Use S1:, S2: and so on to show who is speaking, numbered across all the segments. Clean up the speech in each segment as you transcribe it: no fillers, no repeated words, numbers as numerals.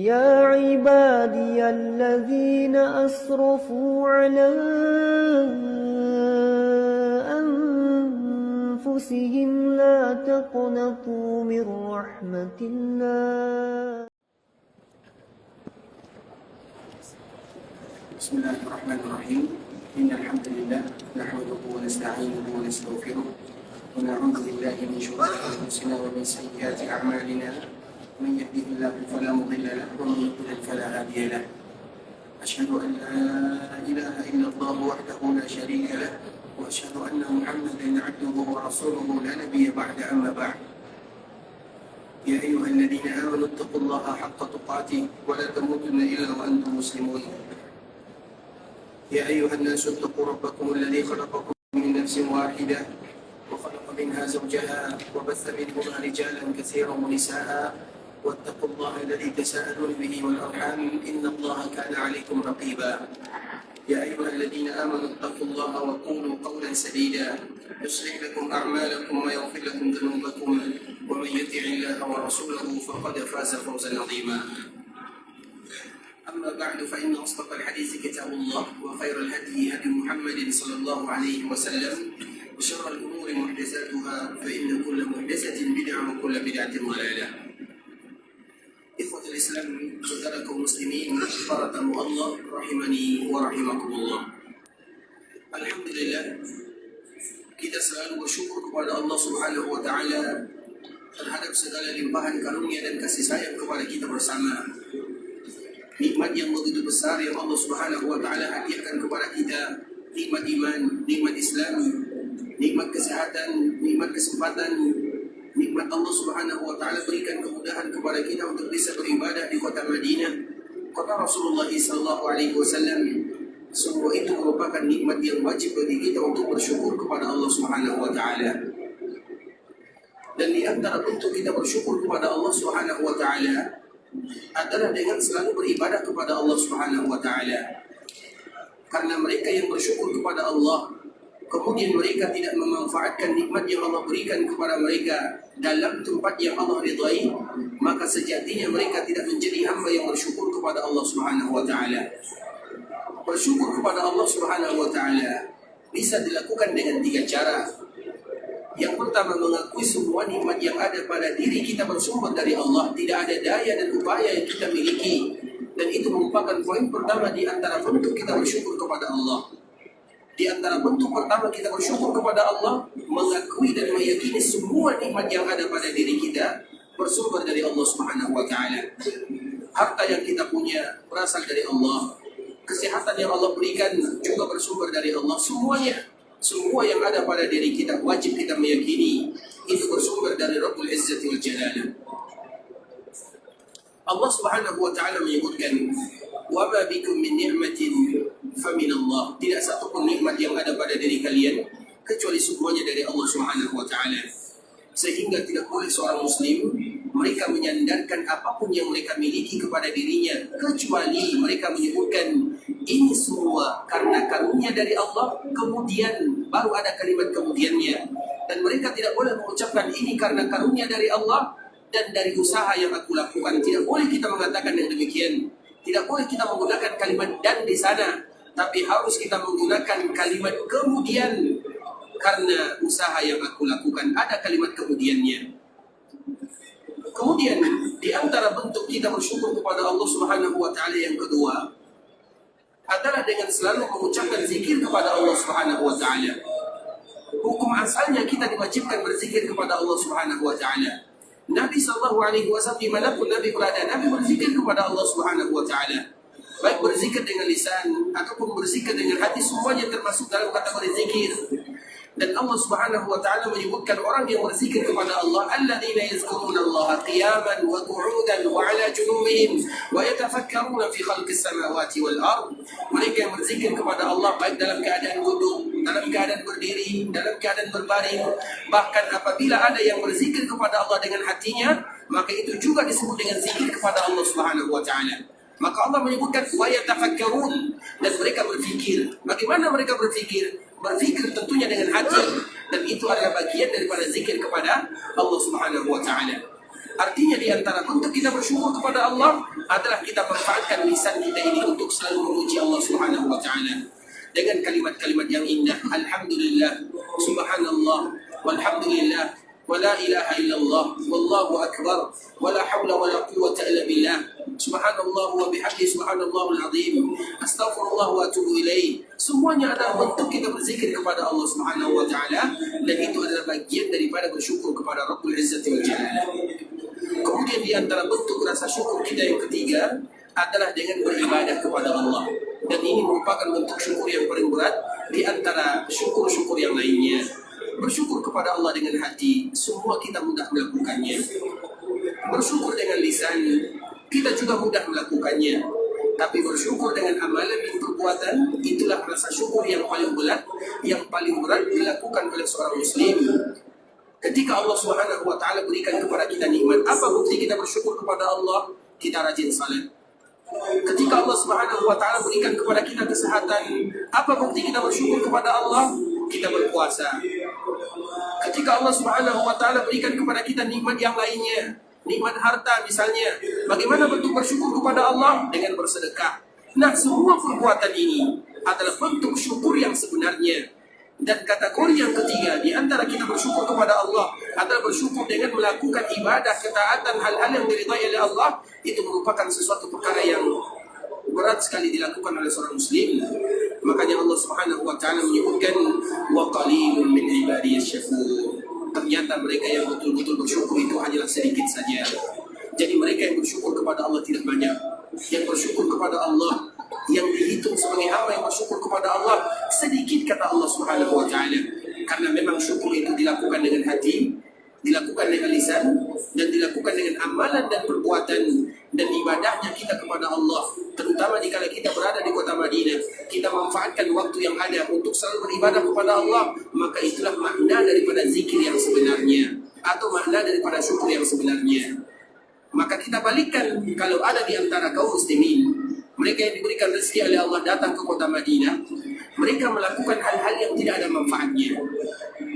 S1: يا عبادي الذين أسرفوا على أنفسهم لا تقنطوا من رحمة الله.
S2: بسم الله الرحمن الرحيم. إن الحمد لله نحمده ونستعينه ونستغفره ونعوذ بالله من شرور أنفسنا ومن سيئات أعمالنا. من يهده الله فلا مضل له ومن يضلل فلا هادي له. أشهد أن لا إله إلا الله وحده لا شريك له وأشهد أن محمدا عبده ورسوله لا نبي بعد. أما بعد، يا أيها الذين آمنوا اتقوا الله حق تقاته ولا تموتن إلا وأنتم مسلمون. يا أيها الناس اتقوا ربكم الذي خلقكم من نفس واحدة وخلق منها زوجها وبث منهما رجالا كثيرا ونساء واتقوا الله الذي تساءلون به والأرحام إن الله كان عليكم رقيبا. يا أيها الذين آمنوا اتقوا الله وقولوا قولا سديدا يصلح لكم أعمالكم ويغفر لكم ذنوبكم ومن يطع الله ورسوله فقد فاز فوزا عظيما. أما بعد، فإن أصدق الحديث كتاب الله وخير الهدي هدي محمد صلى الله عليه وسلم وشر الأمور محدثاتها فإن كل محدثة بدعة وكل بدعة ضلالة. Ikhwatul Islam, saudara kaum muslimin, para tamu Allah rahimani wa rahimakumullah. Alhamdulillah, kita selalu bersyukur kepada Allah Subhanahu wa taala terhadap segala limpahan karunia dan kasih sayang kepada kita bersama. Nikmat yang begitu besar yang Allah Subhanahu wa taala hadiahkan kepada kita, nikmat iman, nikmat Islam, nikmat kesehatan, nikmat kesempatan, nikmat Allah Subhanahu wa taala berikan kemudahan kepada kita untuk bisa beribadah di kota Madinah, kota Rasulullah sallallahu alaihi wasallam. Semua itu merupakan nikmat yang wajib bagi kita untuk bersyukur kepada Allah Subhanahu wa taala. Dan di antara bentuk kita bersyukur kepada Allah Subhanahu wa taala adalah dengan selalu beribadah kepada Allah Subhanahu wa taala. Karena mereka yang bersyukur kepada Allah, kemudian mereka tidak memanfaatkan nikmat yang Allah berikan kepada mereka dalam tempat yang Allah ridai, maka sejatinya mereka tidak menjadi hamba yang bersyukur kepada Allah Subhanahu wa taala. Bersyukur kepada Allah Subhanahu wa taala bisa dilakukan dengan 3 cara. Yang pertama, mengakui semua nikmat yang ada pada diri kita bersumber dari Allah, tidak ada daya dan upaya yang kita miliki. Dan itu merupakan poin pertama di antara bentuk kita bersyukur kepada Allah. Di antara bentuk pertama kita bersyukur kepada Allah, mengakui dan meyakini semua nikmat yang ada pada diri kita bersumber dari Allah Subhanahu wa taala. Harta yang kita punya berasal dari Allah. Kesehatan yang Allah berikan juga bersumber dari Allah. Semua yang ada pada diri kita wajib kita meyakini itu bersumber dari Rabbul Izzati wal Jalal. Allah Subhanahu wa taala menyebutkan, "Wa ma bikum min ni'matin famin Allah." Tidak satu pun nikmat yang ada pada diri kalian kecuali semuanya dari Allah Subhanahu wa taala. Sehingga tidak boleh seorang muslim mereka menyandarkan apapun yang mereka miliki kepada dirinya, kecuali mereka menyebutkan ini semua karena karunia dari Allah, kemudian baru ada kalimat kemudiannya. Dan mereka tidak boleh mengucapkan ini karena karunia dari Allah dan dari usaha yang aku lakukan. Tidak boleh kita mengatakan yang demikian. Tidak boleh kita menggunakan kalimat dan di sana, tapi harus kita menggunakan kalimat kemudian karena usaha yang aku lakukan. Ada kalimat kemudiannya. Kemudian di antara bentuk kita bersyukur kepada Allah Subhanahu wa taala yang kedua adalah dengan selalu mengucapkan zikir kepada Allah Subhanahu wa taala. Hukum asalnya kita diwajibkan berzikir kepada Allah Subhanahu wa taala. Nabi sallallahu alaihi wasallam dimanapun Nabi berada, Nabi berzikir kepada Allah Subhanahu wa taala. Baik berzikir dengan lisan ataupun berzikir dengan hati, semuanya termasuk dalam kategori zikir. Dan Allah Subhanahu wa taala menyebutkan orang yang berzikir kepada Allah, alladzina yazkurunallaha qiyaman wa qu'udan wa 'ala junubihim wa yatafakkaruna fi khalqis samawati wal ard. Mereka yang berzikir kepada Allah baik dalam keadaan duduk, dalam keadaan berdiri, dalam keadaan berbaring. Bahkan apabila ada yang berzikir kepada Allah dengan hatinya, maka itu juga disebut dengan zikir kepada Allah Subhanahu wa taala. Maka Allah menyebutkan wa yatafakkarun, dan mereka berfikir. Bagaimana mereka berfikir? Berfikir tentunya dengan hati, dan itu adalah bagian daripada zikir kepada Allah Subhanahu wa taala. Artinya di antara bentuk kita bersyukur kepada Allah adalah kita manfaatkan lisan kita ini untuk selalu memuji Allah Subhanahu wa taala dengan kalimat-kalimat yang indah. Alhamdulillah, subhanallah, walhamdulillah, wala ilaha illallah, wallahu akbar, wala hawla wala quwwata illa billah, subhanallah wa bihamdi, subhanallahul azim, astaghfirullah wa atubu ilaih. Semuanya adalah bentuk kita berzikir kepada Allah Subhanahu wa taala, dan itu adalah bagian daripada bersyukur kepada Rabbul Izzati wal Jalal. Kemudian di antara bentuk rasa syukur kita yang ketiga adalah dengan beribadah kepada Allah. Dan ini merupakan bentuk syukur yang paling berat di antara syukur-syukur yang lainnya. Bersyukur kepada Allah dengan hati, semua kita mudah melakukannya. Bersyukur dengan lisan, kita juga mudah melakukannya. Tapi bersyukur dengan amalan dan perbuatan, itulah rasa syukur yang paling berat dilakukan oleh seorang muslim. Ketika Allah Subhanahu wa taala berikan kepada kita nikmat, apa bukti kita bersyukur kepada Allah? Kita rajin salat. Ketika Allah Subhanahu wa taala berikan kepada kita kesehatan, apa bukti kita bersyukur kepada Allah? Kita berpuasa. Ketika Allah Subhanahu wa taala berikan kepada kita nikmat yang lainnya, nikmat harta misalnya, bagaimana bentuk bersyukur kepada Allah? Dengan bersedekah. Nah, semua perbuatan ini adalah bentuk syukur yang sebenarnya. Dan kategori yang ketiga di antara kita bersyukur kepada Allah adalah bersyukur dengan melakukan ibadah, ketaatan, hal-hal yang diridhai oleh Allah. Itu merupakan sesuatu perkara yang berat sekali dilakukan oleh seorang muslim. Makanya Allah Subhanahu wa taala menyebutkan wa qalilun min ibadiyasy syakur. Ternyata mereka yang betul-betul bersyukur itu hanyalah sedikit saja. Jadi mereka yang bersyukur kepada Allah tidak banyak. Yang bersyukur kepada Allah, yang dihitung sebagai hamba yang bersyukur kepada Allah, sedikit, kata Allah Subhanahu wa taala. Karena memang syukur itu dilakukan dengan hati, dilakukan dengan lisan, dan dilakukan dengan amalan dan perbuatan dan ibadahnya kita kepada Allah. Terutama jika kita berada di kota Madinah, kita manfaatkan waktu yang ada untuk selalu beribadah kepada Allah, maka itulah makna daripada zikir yang sebenarnya, atau makna daripada syukur yang sebenarnya. Maka kita balikkan, kalau ada di antara kaum muslimin, mereka yang diberikan rezeki oleh Allah datang ke kota Madinah, mereka melakukan hal-hal yang tidak ada manfaatnya.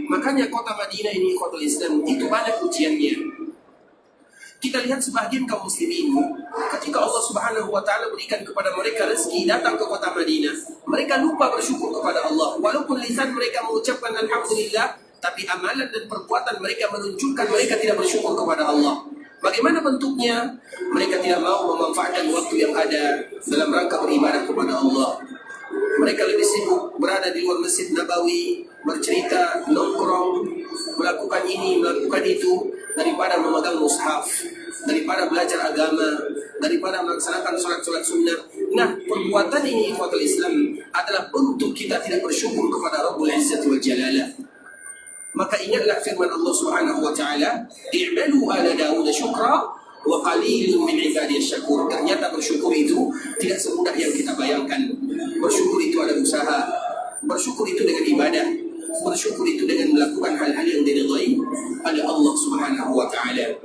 S2: Makanya kota Madinah ini, kota Islam, itu banyak ujiannya. Kita lihat sebagian kaum muslimin, ketika Allah Subhanahu wa taala berikan kepada mereka rezeki datang ke kota Madinah, mereka lupa bersyukur kepada Allah. Walaupun lisan mereka mengucapkan alhamdulillah, tapi amalan dan perbuatan mereka menunjukkan mereka tidak bersyukur kepada Allah. Bagaimana bentuknya? Mereka tidak mau memanfaatkan waktu yang ada dalam rangka beribadah kepada Allah. Mereka lebih sibuk berada di luar Masjid Nabawi, bercerita, nongkrong, melakukan ini, melakukan itu, daripada memegang mushaf, daripada belajar agama, daripada melaksanakan sholat-sholat sunnah. Nah, perbuatan ini, ikhwatul Islam, adalah bentuk kita tidak bersyukur kepada Rabbul Izzati wal Jalalah. Maka ingatlah firman Allah Subhanahu wa taala, "I'malu ala Daud syukra wa qalilun min ibadiyasy syakur." Ternyata bersyukur itu tidak semudah yang kita bayangkan. Bersyukur itu ada usaha. Bersyukur itu dengan ibadah. Bersyukur itu dengan melakukan hal-hal yang diridhai oleh Allah Subhanahu wa taala.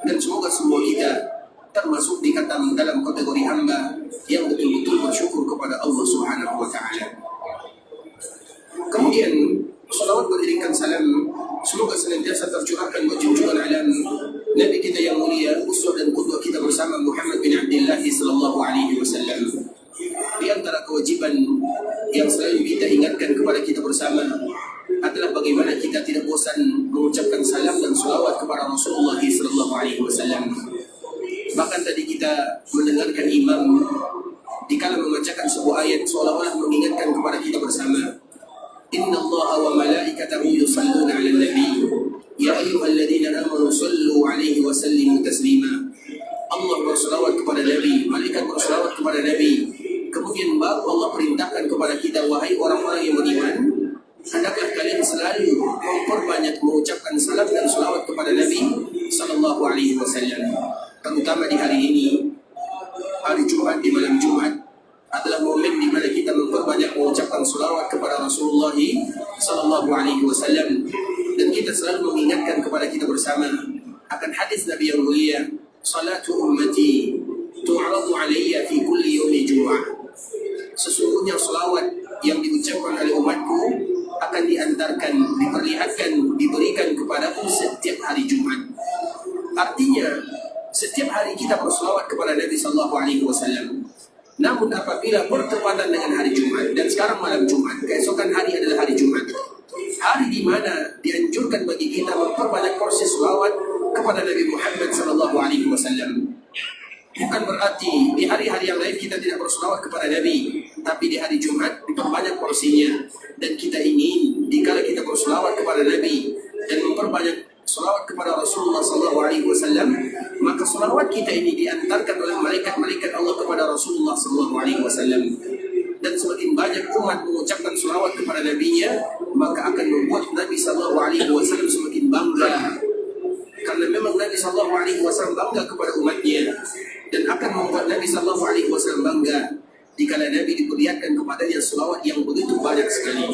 S2: Dan semoga semua kita termasuk dikatakan dalam kategori hamba yang betul-betul bersyukur kepada Allah Subhanahu wa taala. Kemudian salawat beriringkan salam semoga senantiasa tercurahkan buat junjungan alam Nabi kita yang mulia, uswah dan qudwah kita bersama Muhammad bin Abdullah sallallahu alaihi wasallam. Di antara kewajiban yang selalu kita ingatkan kepada kita bersama adalah bagaimana kita tidak bosan mengucapkan salam dan salawat kepada Rasulullah sallallahu alaihi wasallam. Bahkan tadi kita mendengarkan imam dikala membacakan sebuah ayat seolah-olah mengingatkan kepada kita bersama. Inna Allah wa malaikatahu yusalluna 'alan nabi ya ayyuhalladzina amanu sallu 'alaihi wa sallimu taslima. Allah berselawat kepada Nabi, malaikat berselawat kepada Nabi. Kemudian baru Allah perintahkan kepada kita, wahai orang-orang yang beriman, hendaklah kalian selalu memperbanyak mengucapkan salam dan selawat kepada Nabi sallallahu alaihi wasallam. Terutama di hari ini, hari Jumat, di malam Jumat adalah momen di mana kita memperbanyak mengucapkan selawat kepada Rasulullah sallallahu alaihi wasallam, dan kita selalu mengingatkan kepada kita bersama akan hadis Nabi yang mulia, salatu ummati tu'radu alayya fi kulli yawmi jumu'ah. Sesungguhnya selawat yang diucapkan oleh umatku akan diantarkan, diperlihatkan, diberikan kepadaku setiap hari Jumat. Artinya, setiap hari kita berselawat kepada Nabi Sallallahu Alaihi Wasallam. Namun apabila bertepatan dengan hari Jumat, dan sekarang malam Jumat, keesokan hari adalah hari Jumat, hari di mana dianjurkan bagi kita memperbanyak porsi selawat kepada Nabi Muhammad Sallallahu Alaihi Wasallam. Bukan berarti di hari-hari yang lain kita tidak berselawat kepada Nabi, tapi di hari Jumat diperbanyak porsinya. Dan kita ingin dikala kita berselawat kepada Nabi dan memperbanyak selawat kepada Rasulullah Sallallahu Alaihi Wasallam, maka selawat kita ini diantarkan oleh malaikat-malaikat Allah kepada Rasulullah Sallallahu Alaihi Wasallam. Dan semakin banyak umat mengucapkan selawat kepada Nabi-Nya, maka akan membuat Nabi Sallallahu Alaihi Wasallam semakin bangga. Karena memang Nabi Sallallahu Alaihi Wasallam bangga kepada umatnya, dan akan membuat Nabi Sallallahu Alaihi Wasallam bangga dikala Nabi diberikan kepadanya selawat yang begitu banyak sekali.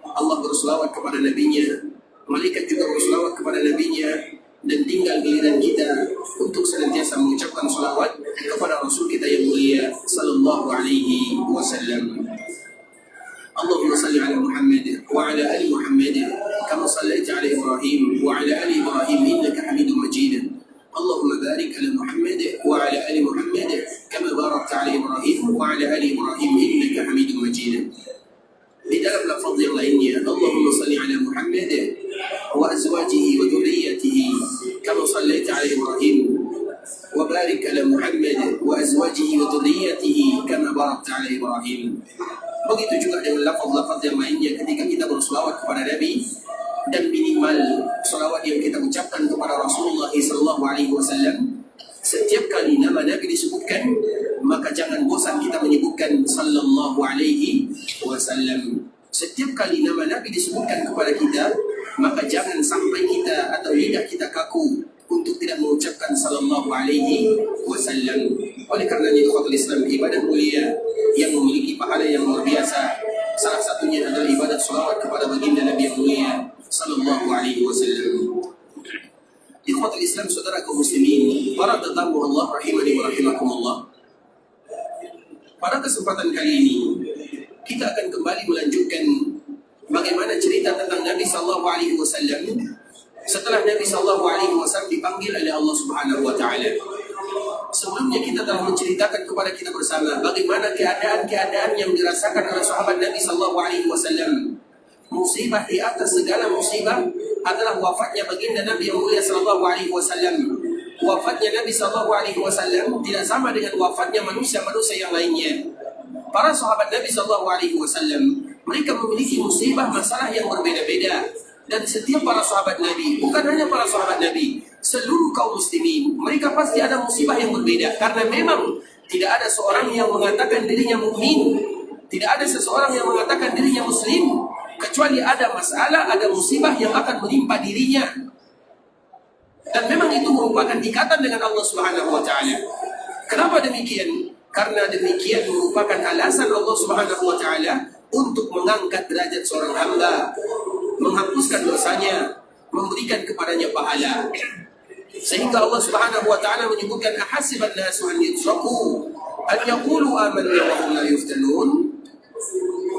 S2: Allah berselawat kepada Nabi-Nya, malaikat juga berselawat kepada Nabi-Nya, dan tinggal giliran kita untuk senantiasa mengucapkan selawat kepada Rasul kita yang mulia Sallallahu Alaihi Wasallam. Allahumma salli ala Muhammad wa ala ali Muhammad kama sallaita ala Ibrahim wa ala ali Ibrahim innaka Hamidum Majid. Allahumma barik ala Muhammad wa ala ali Muhammad kama barakta ala Ibrahim wa ala ali Ibrahim innaka Hamidum Majid. Di dalam lafaz yang lainnya, Allahumma salli ala Muhammad wa azwajihi wa dhurriyyatihi kama sallaita ala Ibrahim wa barik ala Muhammad wa azwajihi wa dhurriyyatihi kama barakta ala Ibrahim. Begitu juga dengan lafaz-lafaz yang lainnya ketika kita berselawat kepada Nabi, dan minimal selawat yang kita ucapkan kepada Rasulullah Sallallahu Alaihi Wasallam. Setiap kali nama Nabi disebutkan, maka jangan bosan kita menyebutkan Sallallahu Alaihi Wasallam. Setiap kali nama Nabi disebutkan kepada kita, maka jangan sampai kita atau lidah kita kaku untuk tidak mengucapkan Sallallahu Alaihi Wasallam. Oleh karenanya ikhwatul Islam, ibadah mulia yang memiliki pahala yang luar biasa, salah satunya adalah ibadah selawat kepada baginda Nabi yang mulia Sallallahu Alaihi Wasallam. Ikhwatul Islam, saudara kaum muslimin, para tetamu Allah rahimani wa rahimakumullah. Pada kesempatan kali ini kita akan kembali melanjutkan bagaimana cerita tentang Nabi Sallallahu Alaihi Wasallam setelah Nabi Sallallahu Alaihi Wasallam dipanggil oleh Allah Subhanahu Wa Taala. Sebelumnya kita telah menceritakan kepada kita bersama bagaimana keadaan-keadaan yang dirasakan oleh sahabat Nabi Sallallahu Alaihi Wasallam. Musibah di atas segala musibah adalah wafatnya baginda Nabi yang mulia Sallallahu Alaihi Wasallam. Wafatnya Nabi Sallallahu Alaihi Wasallam tidak sama dengan wafatnya manusia-manusia yang lainnya. Para sahabat Nabi Sallallahu Alaihi Wasallam, mereka memiliki musibah masalah yang berbeda-beda. Dan setiap para sahabat Nabi, bukan hanya para sahabat Nabi, seluruh kaum muslimin, mereka pasti ada musibah yang berbeda. Karena memang tidak ada seorang yang mengatakan dirinya mukmin, tidak ada seseorang yang mengatakan dirinya muslim, kecuali ada masalah, ada musibah yang akan menimpa dirinya. Dan memang itu merupakan ikatan dengan Allah Subhanahu Wa Taala. Kenapa demikian? Karena demikian merupakan alasan Allah Subhanahu Wa Taala untuk mengangkat derajat seorang hamba, menghapuskan dosanya, memberikan kepadanya pahala. Sehingga Allah Subhanahu Wa Taala menyebutkan ahasiban nasu an yutraku an yaqulu amanna wa hum la yuftanun.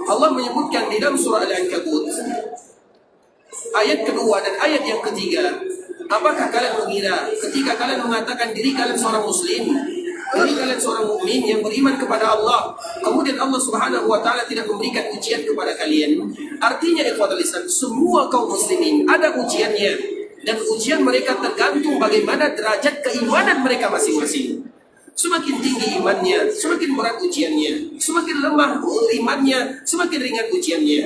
S2: Allah menyebutkan di dalam surah Al-Ankabut ayat kedua dan ayat yang ketiga, apakah kalian mengira ketika kalian mengatakan diri kalian seorang muslim, diri kalian seorang mukmin yang beriman kepada Allah, kemudian Allah Subhanahu Wa Taala tidak memberikan ujian kepada kalian? Artinya ikhwatul Islam, semua kaum muslimin ada ujiannya, dan ujian mereka tergantung bagaimana derajat keimanan mereka masing-masing. Semakin tinggi imannya, semakin berat ujiannya. Semakin lemah imannya, semakin ringan ujiannya.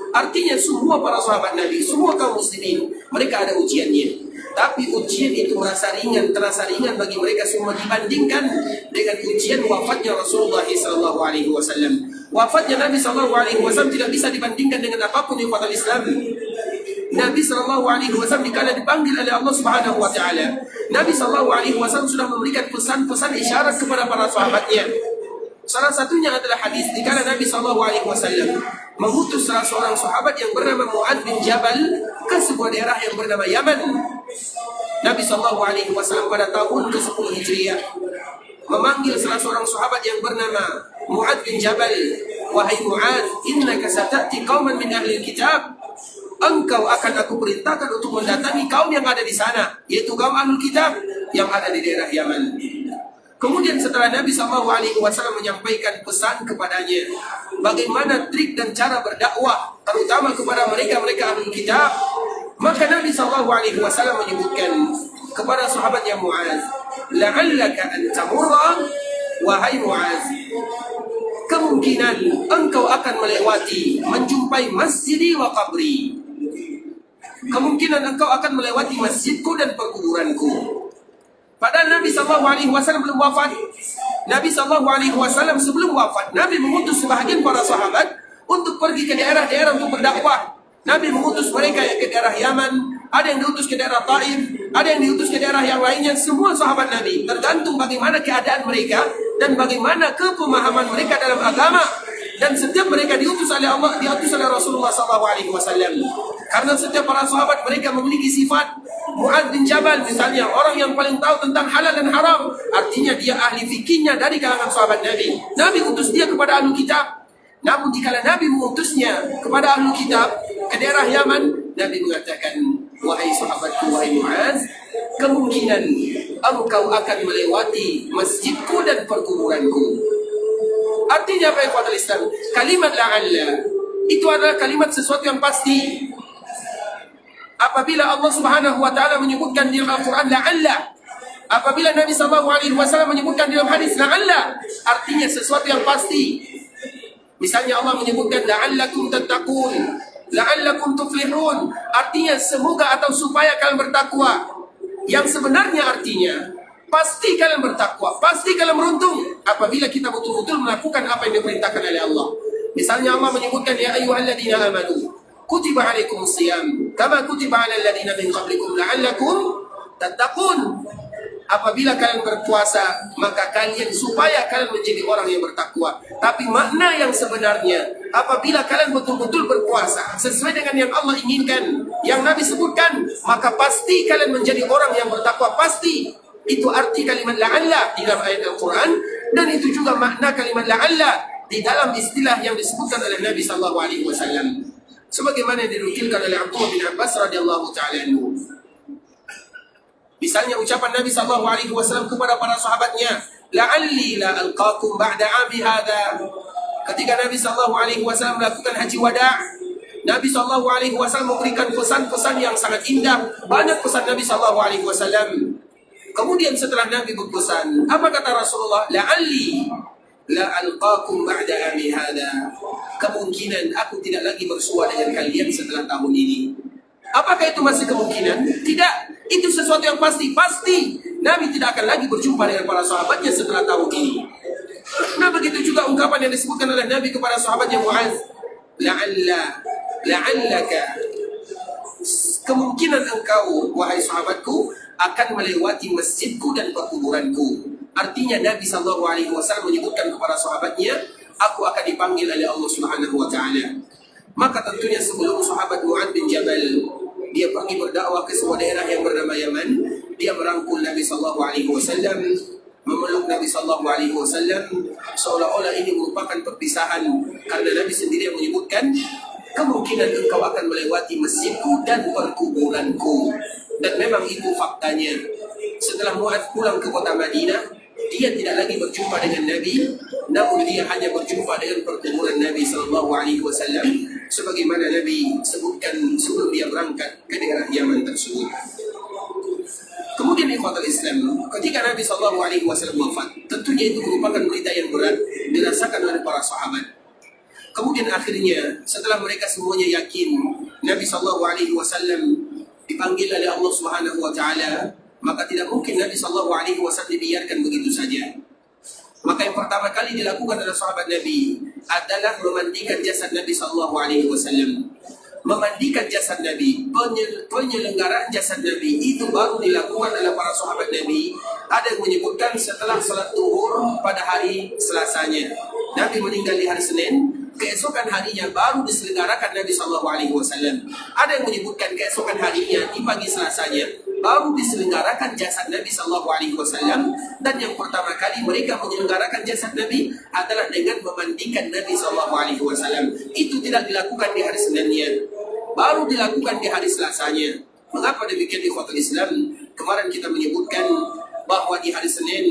S2: Artinya semua para sahabat Nabi, semua kaum muslimin, mereka ada ujiannya. Tapi ujian itu terasa ringan bagi mereka semua dibandingkan dengan ujian wafatnya Rasulullah Sallallahu Alaihi Wasallam. Wafatnya Nabi Sallallahu Alaihi Wasallam tidak bisa dibandingkan dengan apapun di kota Islam. Nabi Sallallahu Alaihi Wasallam dikala dipanggil oleh Allah Subhanahu Wa Taala, Nabi Sallallahu Alaihi Wasallam sudah memberikan pesan-pesan isyarat kepada para sahabatnya. Salah satunya adalah hadis dikala Nabi Sallallahu Alaihi Wasallam mengutus salah seorang sahabat yang bernama Mu'adz bin Jabal ke sebuah daerah yang bernama Yaman. Nabi Sallallahu Alaihi Wasallam pada tahun ke-10 Hijriah memanggil salah seorang sahabat yang bernama Mu'adz bin Jabal, wahai Mu'adz, innaka sata'ti qauman min ahli kitab, engkau akan aku perintahkan untuk mendatangi kaum yang ada di sana, yaitu kaum ahlul kitab. yang ada di daerah Yaman. Kemudian setelah Nabi SAW menyampaikan pesan kepadanya bagaimana trik dan cara berdakwah, terutama kepada mereka-mereka ahli kitab, maka Nabi SAW menyebutkan kepada sahabatnya Muaz, la'allaka an tamurra, wahai Muaz, kemungkinan engkau akan melewati, menjumpai masjidi wa qabri. Kemungkinan engkau akan melewati masjidku dan perkuburanku. Padahal Nabi SAW belum wafat. Nabi SAW sebelum wafat, Nabi mengutus sebahagian para sahabat untuk pergi ke daerah-daerah untuk berdakwah. Nabi mengutus mereka ke daerah Yaman, ada yang diutus ke daerah Taif, ada yang diutus ke daerah yang lainnya. Semua sahabat Nabi, tergantung bagaimana keadaan mereka dan bagaimana kepemahaman mereka dalam agama. Dan setiap mereka diutus oleh Allah, diutus oleh Rasulullah SAW. Karena setiap para sahabat mereka memiliki sifat. Mu'adz bin Jabal misalnya, orang yang paling tahu tentang halal dan haram, artinya dia ahli fikihnya dari kalangan sahabat Nabi. Nabi utus dia kepada ahli kitab. Namun jika Nabi mengutusnya kepada ahli kitab ke daerah Yaman, Nabi mengatakan, wahai sahabatku, wahai Mu'adz, kemungkinan engkau akan melewati masjidku dan perkuburanku. Artinya apa, ikhwatul Islam? Kalimat la'alla itu adalah kalimat sesuatu yang pasti. Apabila Allah Subhanahu wa taala menyebutkan di Al-Qur'an la'alla, apabila Nabi SAW menyebutkan dalam hadis la'alla, artinya sesuatu yang pasti. Misalnya Allah menyebutkan la'allakum tattaqun, la'allakum tuflihun, artinya semoga atau supaya kalian bertakwa. Yang sebenarnya artinya pasti kalian bertakwa, pasti kalian beruntung apabila kita betul-betul melakukan apa yang diperintahkan oleh Allah. Misalnya Allah menyebutkan ya ayyuhalladzina amanu kutiba alaikumus shiyam kama kutiba alal ladzina min qablikum la'allakum tattaqun. Apabila kalian berpuasa, maka kalian supaya kalian menjadi orang yang bertakwa. Tapi makna yang sebenarnya, apabila kalian betul-betul berpuasa sesuai dengan yang Allah inginkan, yang Nabi sebutkan, maka pasti kalian menjadi orang yang bertakwa, pasti. Itu arti kalimat la'alla di dalam ayat Al-Quran, dan itu juga makna kalimat la'alla di dalam istilah yang disebutkan oleh Nabi SAW. Sebagaimana yang dinukilkan oleh Abdullah bin Abbas radhiyallahu ta'ala anhu. Misalnya ucapan Nabi SAW kepada para sahabatnya, la'alli la alqakum ba'da 'ami hadha. Ketika Nabi SAW melakukan haji wada', Nabi SAW memberikan pesan-pesan yang sangat indah. Banyak pesan Nabi SAW. Kemudian setelah Nabi berpesan, apa kata Rasulullah? La'alli la alqakum ba'da 'ami hadha. Kemungkinan aku tidak lagi bersua dengan kalian setelah tahun ini. Apakah itu masih kemungkinan? Tidak. Itu sesuatu yang pasti. Pasti Nabi tidak akan lagi berjumpa dengan para sahabatnya setelah tahun ini. Nah, begitu juga ungkapan yang disebutkan oleh Nabi kepada sahabatnya Mu'adz, la'allaka, kemungkinan engkau, wahai sahabatku, akan melewati masjidku dan perkuburanku. Artinya Nabi SAW menyebutkan kepada sahabatnya, aku akan dipanggil oleh Allah Subhanahu wa taala. Maka tentunya sebelum sahabat Mu'adz bin Jabal dia pergi berdakwah ke sebuah daerah yang bernama Yaman, dia merangkul Nabi SAW, memeluk Nabi SAW, seolah-olah ini merupakan perpisahan, karena Nabi sendiri yang menyebutkan kemungkinan engkau akan melewati masjidku dan perkuburanku. Dan memang itu faktanya. Setelah Mu'adz pulang ke kota Madinah, dia tidak lagi berjumpa dengan Nabi, namun dia hanya berjumpa dengan perkuburan Nabi SAW, sebagaimana Nabi sebutkan sebelum dia berangkat ke daerah Yaman tersebut. Kemudian ikhwatul Islam, ketika Nabi SAW wafat, tentunya itu merupakan berita yang berat dirasakan oleh para sahabat. Kemudian akhirnya setelah mereka semuanya yakin Nabi SAW dipanggil oleh Allah Subhanahu wa taala, maka tidak mungkin Nabi SAW dibiarkan begitu saja. Maka yang pertama kali dilakukan oleh sahabat Nabi adalah memandikan jasad Nabi SAW. Memandikan jasad Nabi, penyelenggaraan jasad Nabi itu baru dilakukan oleh para sahabat Nabi. Ada yang menyebutkan setelah salat zuhur pada hari Selasanya. Nabi meninggal di hari Senin, keesokan harinya baru diselenggarakan Nabi SAW. Ada yang menyebutkan keesokan harinya di pagi Selasanya baru diselenggarakan jasad Nabi SAW. Dan yang pertama kali mereka menyelenggarakan jasad Nabi adalah dengan memandikan Nabi SAW. Itu tidak dilakukan di hari Seninnya, baru dilakukan di hari Selasanya. Mengapa demikian ikhwatul Islam? Kemarin kita menyebutkan pagi hari Senin,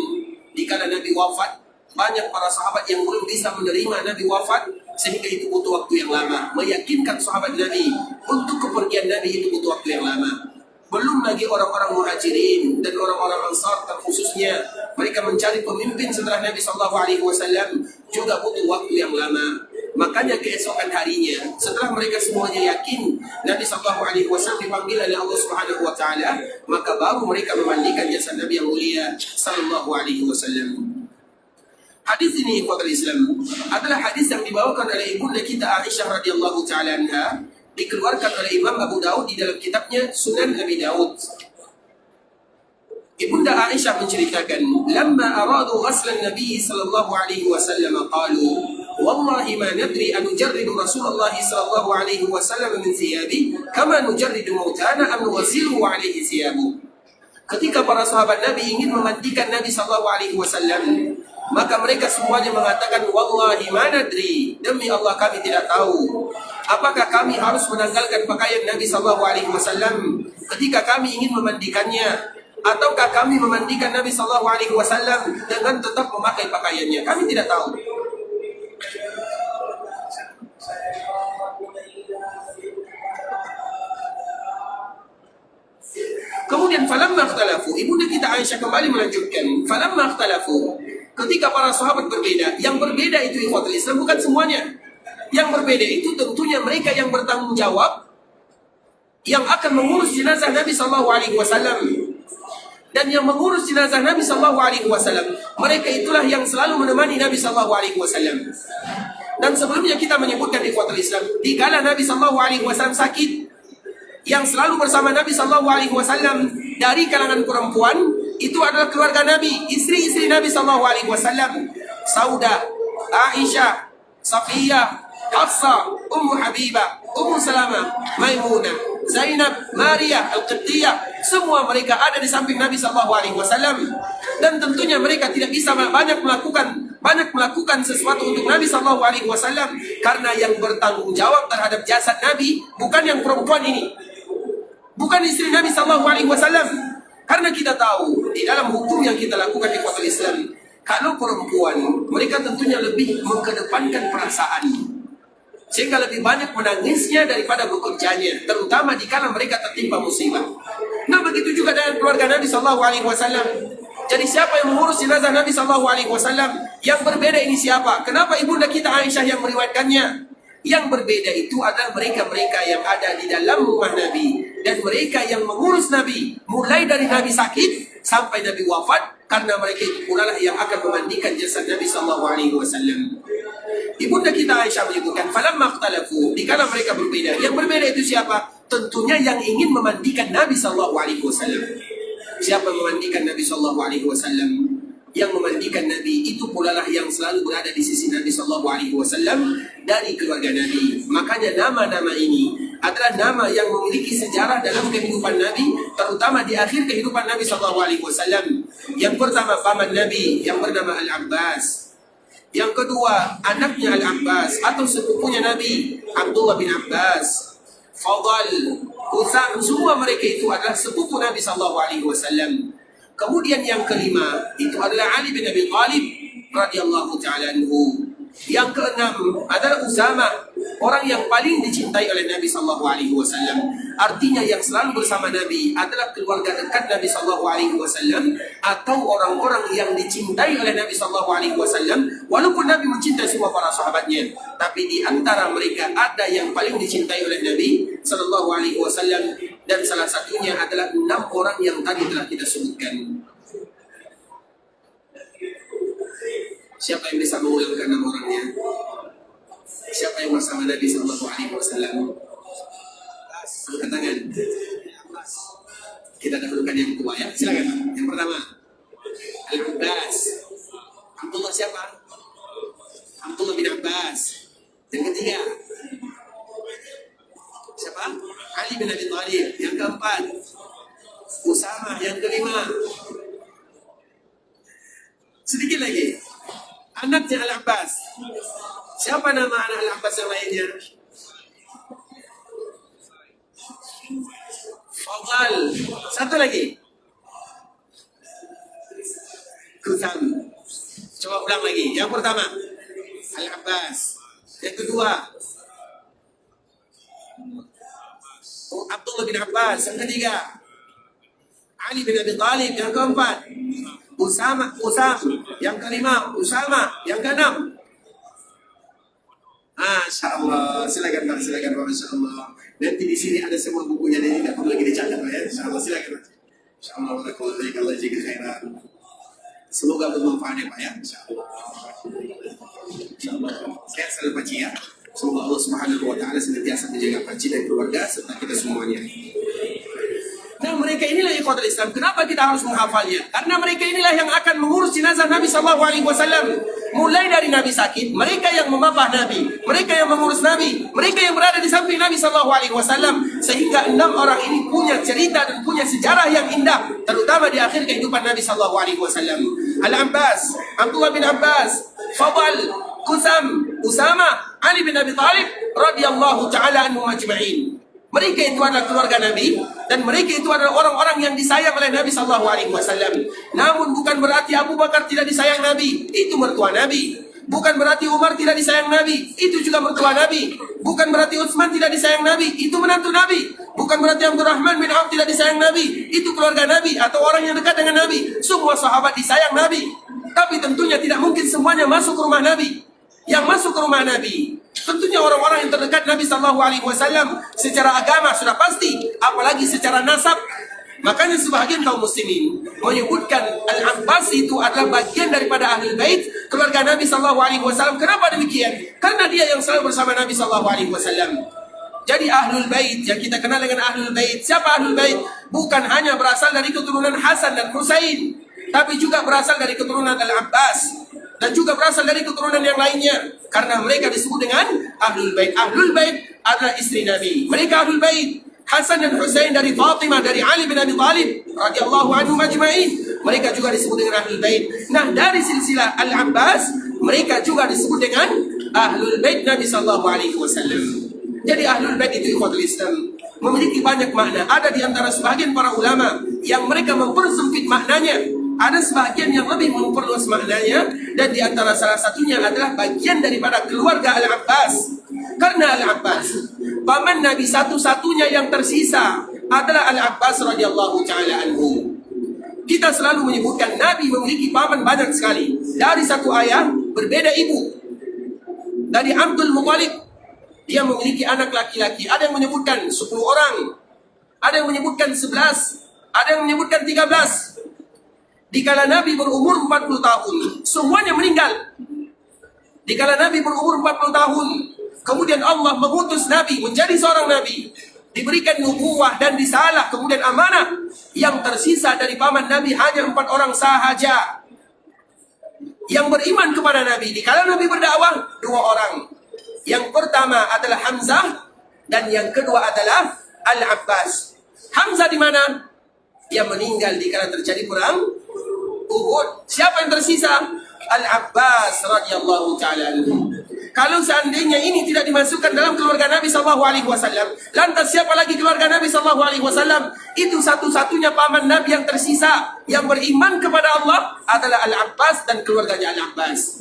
S2: dikala Nabi wafat, banyak para sahabat yang belum bisa menerima Nabi wafat, sehingga itu butuh waktu yang lama. Meyakinkan sahabat Nabi untuk kepergian Nabi itu butuh waktu yang lama. Belum lagi orang-orang muhajirin dan orang-orang ansar terkhususnya, mereka mencari pemimpin setelah Nabi SAW juga butuh waktu yang lama. Makanya keesokan harinya, setelah mereka semuanya yakin Nabi SAW dipanggil oleh Allah Subhanahu Wa Taala, maka baru mereka memandikan jasad Nabi yang mulia Sallallahu Alaihi Wasallam. Hadis ini ikhwatul Islam adalah hadis yang dibawakan oleh ibunda kita Aisyah radhiyallahu taala anha, dikeluarkan oleh Imam Abu Daud di dalam kitabnya Sunan Abi Daud. Ibunda Aisyah menceritakan, "Lamma aradu ghaslan Nabi sallallahu alaihi wasallam qalu, wallahi ma nadri an nujarridu Rasulullah sallallahu alaihi wasallam min thiyabi kama nujarridu mautana am nughsilu alaihi thiyabu." Ketika para sahabat Nabi ingin memandikan Nabi sallallahu alaihi wasallam, maka mereka semuanya mengatakan, wallahi ma nadri, demi Allah kami tidak tahu apakah kami harus menanggalkan pakaian Nabi SAW ketika kami ingin memandikannya, ataukah kami memandikan Nabi SAW dengan tetap memakai pakaiannya. Kami tidak tahu. Kemudian falamma ikhtalafu, ibunda kita Aisyah kembali melanjutkan, falamma ikhtalafu, ketika para sahabat berbeda, yang berbeda itu ikhwatul Islam bukan semuanya. Yang berbeda itu tentunya mereka yang bertanggung jawab, yang akan mengurus jenazah Nabi SAW. Dan yang mengurus jenazah Nabi SAW, mereka itulah yang selalu menemani Nabi SAW. Dan sebelumnya kita menyebutkan ikhwatul Islam, dikala Nabi SAW sakit, yang selalu bersama Nabi SAW dari kalangan perempuan itu adalah keluarga Nabi, istri-istri Nabi SAW, Saudah, Aisyah, Safiyah, Hafsah, Ummu Habibah, Ummu Salamah, Maimunah, Zainab, Maria, Al-Qibtiyah, semua mereka ada di samping Nabi SAW. Dan tentunya mereka tidak bisa banyak melakukan sesuatu untuk Nabi SAW, karena yang bertanggung jawab terhadap jasad Nabi bukan yang perempuan ini, bukan istri Nabi SAW. Karena kita tahu di dalam hukum yang kita lakukan di kota Islam, kalau perempuan mereka tentunya lebih mengedepankan perasaan, sehingga lebih banyak menangisnya daripada bekerjanya, terutama dikala mereka tertimpa musibah. Nah, begitu juga dengan keluarga Nabi SAW. Jadi siapa yang mengurus jenazah Nabi SAW? Yang berbeda ini siapa? Kenapa ibunda kita Aisyah yang meriwayatkannya? Yang berbeda itu adalah mereka-mereka yang ada di dalam rumah Nabi, dan mereka yang mengurus Nabi mulai dari Nabi sakit sampai Nabi wafat, karena mereka itu pula lah yang akan memandikan jasad Nabi SAW. Ibunda kita Aisyah menyebutkan, falamma ikhtalafu, dikala mereka berbeda. Yang berbeda itu siapa? Tentunya yang ingin memandikan Nabi SAW. Siapa memandikan Nabi SAW? Yang memandikan Nabi itu pula lah yang selalu berada di sisi Nabi SAW dari keluarga Nabi. Makanya nama-nama ini adalah nama yang memiliki sejarah dalam kehidupan Nabi, terutama di akhir kehidupan Nabi SAW. Yang pertama paman Nabi yang bernama Al-Abbas. Yang kedua anaknya Al-Abbas atau sepupunya Nabi, Abdullah bin Abbas, Fadl, Utsam, semua mereka itu adalah sepupu Nabi SAW. Kemudian yang kelima itu adalah Ali bin Abi Thalib radhiyallahu ta'ala anhu. Yang keenam adalah Usama, orang yang paling dicintai oleh Nabi SAW. Artinya yang selalu bersama Nabi adalah keluarga dekat Nabi SAW atau orang-orang yang dicintai oleh Nabi SAW. Walaupun Nabi mencintai semua para sahabatnya, tapi di antara mereka ada yang paling dicintai oleh Nabi SAW, dan salah satunya adalah 6 orang yang tadi telah kita sebutkan. Siapa yang bisa mengulangkan 6 orangnya? Siapa yang bersama Nabi SAW? Angkat tangan. Kita dahulukan yang tua ya. Silakan. Yang pertama, Al-Abbas. Abdullah siapa? Abdullah bin Abbas. Yang ketiga, siapa? Ali bin Abi Thalib. Yang keempat, Usama. Yang kelima, sedikit lagi, anaknya Al-Abbas. Siapa nama anak Al-Abbas yang lainnya? Fadl. Satu lagi. Kusam. Coba ulang lagi. Yang pertama, Al-Abbas. Yang kedua, Abdullah bin Abbas. Yang ketiga, Ali bin Abi Thalib. Yang keempat, Usam. Yang kelima, Usama. Yang keenam, Masya Allah. Silakan Pak, Masya Allah. Nanti di sini ada semua bukunya, dan tidak perlu lagi dicatat ya. Insya Allah, silakan. Insya Allah, Allah jaga khairan. Semoga bermanfaat ya Pak ya. Insya Allah. Saya selalu baca ya. Semoga Allah Subhanahu wa Ta'ala senantiasa menjaga Pak dan keluarga serta kita semuanya. Nah, mereka inilah ikhwatul Islam. Kenapa kita harus menghafalnya? Karena mereka inilah yang akan mengurus jenazah Nabi Sallallahu Alaihi Wasallam. Mulai dari Nabi sakit, mereka yang memapah Nabi, mereka yang mengurus Nabi, mereka yang berada di samping Nabi Sallallahu Alaihi Wasallam. Sehingga 6 orang ini punya cerita dan punya sejarah yang indah, terutama di akhir kehidupan Nabi Sallallahu Alaihi Wasallam. Al-Abbas, Abdullah bin Abbas, Fadl, Kusam, Usama, Ali bin Abi Thalib radhiyallahu taala anhum ajma'in. Mereka itu adalah keluarga Nabi, dan mereka itu adalah orang-orang yang disayang oleh Nabi Sallallahu Alaihi Wasallam. Namun bukan berarti Abu Bakar tidak disayang Nabi, itu mertua Nabi. Bukan berarti Umar tidak disayang Nabi, itu juga mertua Nabi. Bukan berarti Utsman tidak disayang Nabi, itu menantu Nabi. Bukan berarti Abdurrahman bin Auf tidak disayang Nabi, itu keluarga Nabi atau orang yang dekat dengan Nabi. Semua sahabat disayang Nabi, tapi tentunya tidak mungkin semuanya masuk ke rumah Nabi. Yang masuk ke rumah Nabi tentunya orang-orang yang terdekat Nabi Sallallahu Alaihi Wasallam secara agama sudah pasti, apalagi secara nasab. Makanya sebahagian kaum muslimin menyebutkan Al-Abbas itu adalah bagian daripada Ahlul Bait, keluarga Nabi Sallallahu Alaihi Wasallam. Kenapa demikian? Karena dia yang selalu bersama Nabi Sallallahu Alaihi Wasallam. Jadi Ahlul Bait yang kita kenal dengan Ahlul Bait, siapa Ahlul Bait? Bukan hanya berasal dari keturunan Hasan dan Husain, tapi juga berasal dari keturunan Al-Abbas, dan juga berasal dari keturunan yang lainnya, karena mereka disebut dengan Ahlul Bait. Ahlul Bait adalah istri Nabi. Mereka Ahlul Bait. Hasan dan Husain dari Fatimah, dari Ali bin Abi Thalib radhiyallahu anhum ajma'in. Mereka juga disebut dengan Ahlul Bait. Nah, dari silsilah Al-Abbas, mereka juga disebut dengan Ahlul Bait Nabi sallallahu alaihi wasallam. Jadi Ahlul Bait itu ikhwatul Islam memiliki banyak makna. Ada di antara sebagian para ulama yang mereka mempersempit maknanya. Ada sebagian yang lebih memperluas maknanya, dan di antara salah satunya adalah bagian daripada keluarga Al-Abbas. Karena Al-Abbas, paman Nabi satu-satunya yang tersisa adalah Al-Abbas radhiyallahu taala anhu. Kita selalu menyebutkan Nabi memiliki paman banyak sekali. Dari satu ayah berbeda ibu. Dari Abdul Muthalib, dia memiliki anak laki-laki. Ada yang menyebutkan 10 orang, ada yang menyebutkan 11, ada yang menyebutkan 13. Dikala Nabi berumur 40 tahun, semuanya meninggal. Dikala Nabi berumur 40 tahun, kemudian Allah mengutus Nabi menjadi seorang Nabi, diberikan nubuwah dan risalah, kemudian amanah. Yang tersisa dari paman Nabi hanya 4 orang sahaja yang beriman kepada Nabi. Dikala Nabi berdakwah, 2 orang. Yang pertama adalah Hamzah, dan yang kedua adalah Al-Abbas. Hamzah di mana? Dia meninggal dikala terjadi perang Uhud. Siapa yang tersisa? Al-Abbas radhiyallahu taala anhu. Kalau seandainya ini tidak dimasukkan dalam keluarga Nabi sallallahu alaihi wasallam, lantas siapa lagi keluarga Nabi sallallahu alaihi wasallam? Itu satu-satunya paman Nabi yang tersisa yang beriman kepada Allah adalah Al-Abbas dan keluarganya Al-Abbas.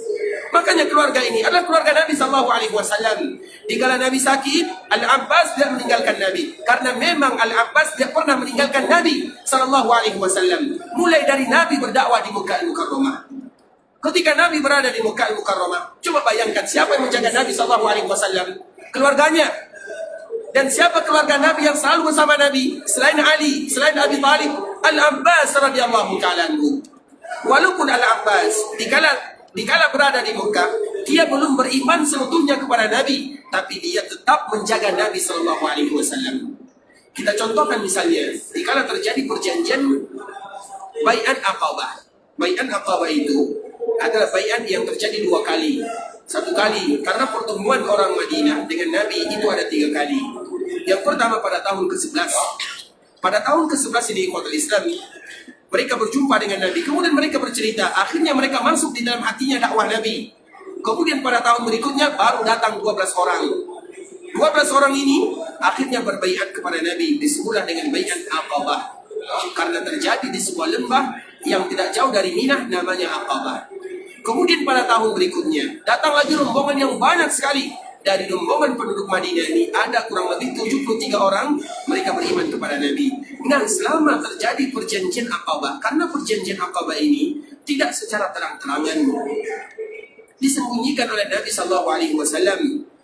S2: Makanya keluarga ini adalah keluarga Nabi sallallahu alaihi wasallam. Dikala Nabi sakit, Al-Abbas tidak meninggalkan Nabi, karena memang Al-Abbas tidak pernah meninggalkan Nabi sallallahu alaihi wasallam. Mulai dari Nabi berdakwah di Makkah Al-Mukarramah. Ketika Nabi berada di Makkah Al-Mukarramah, coba bayangkan siapa yang menjaga Nabi sallallahu alaihi wasallam? Keluarganya. Dan siapa keluarga Nabi yang selalu bersama Nabi selain Ali, selain Abi Thalib? Al-Abbas radhiyallahu taala anhu. Walaupun Al-Abbas dikala berada di Makkah, dia belum beriman seutuhnya kepada Nabi, tapi dia tetap menjaga Nabi sallallahu alaihi wasallam. Kita contohkan misalnya, dikala terjadi perjanjian Bai'at Aqabah. Bai'at Aqabah itu adalah bai'at yang terjadi 2 kali. 1 kali karena pertemuan orang Madinah dengan Nabi itu ada 3 kali. Yang pertama pada tahun ke-11. Pada tahun ke-11 ini ikhwatul Islam, mereka berjumpa dengan Nabi. Kemudian mereka bercerita. Akhirnya mereka masuk di dalam hatinya dakwah Nabi. Kemudian pada tahun berikutnya baru datang 12 orang. 12 orang ini akhirnya berbaiat kepada Nabi. Disebutlah dengan baiat Aqabah. Karena terjadi di sebuah lembah yang tidak jauh dari Minah namanya Aqabah. Kemudian pada tahun berikutnya datang lagi rombongan yang banyak sekali. Dari rombongan penduduk Madinah ini ada kurang lebih 73 orang, mereka beriman kepada Nabi. Nah, selama terjadi perjanjian Aqabah, karena perjanjian Aqabah ini tidak secara terang-terangan disembunyikan oleh Nabi SAW.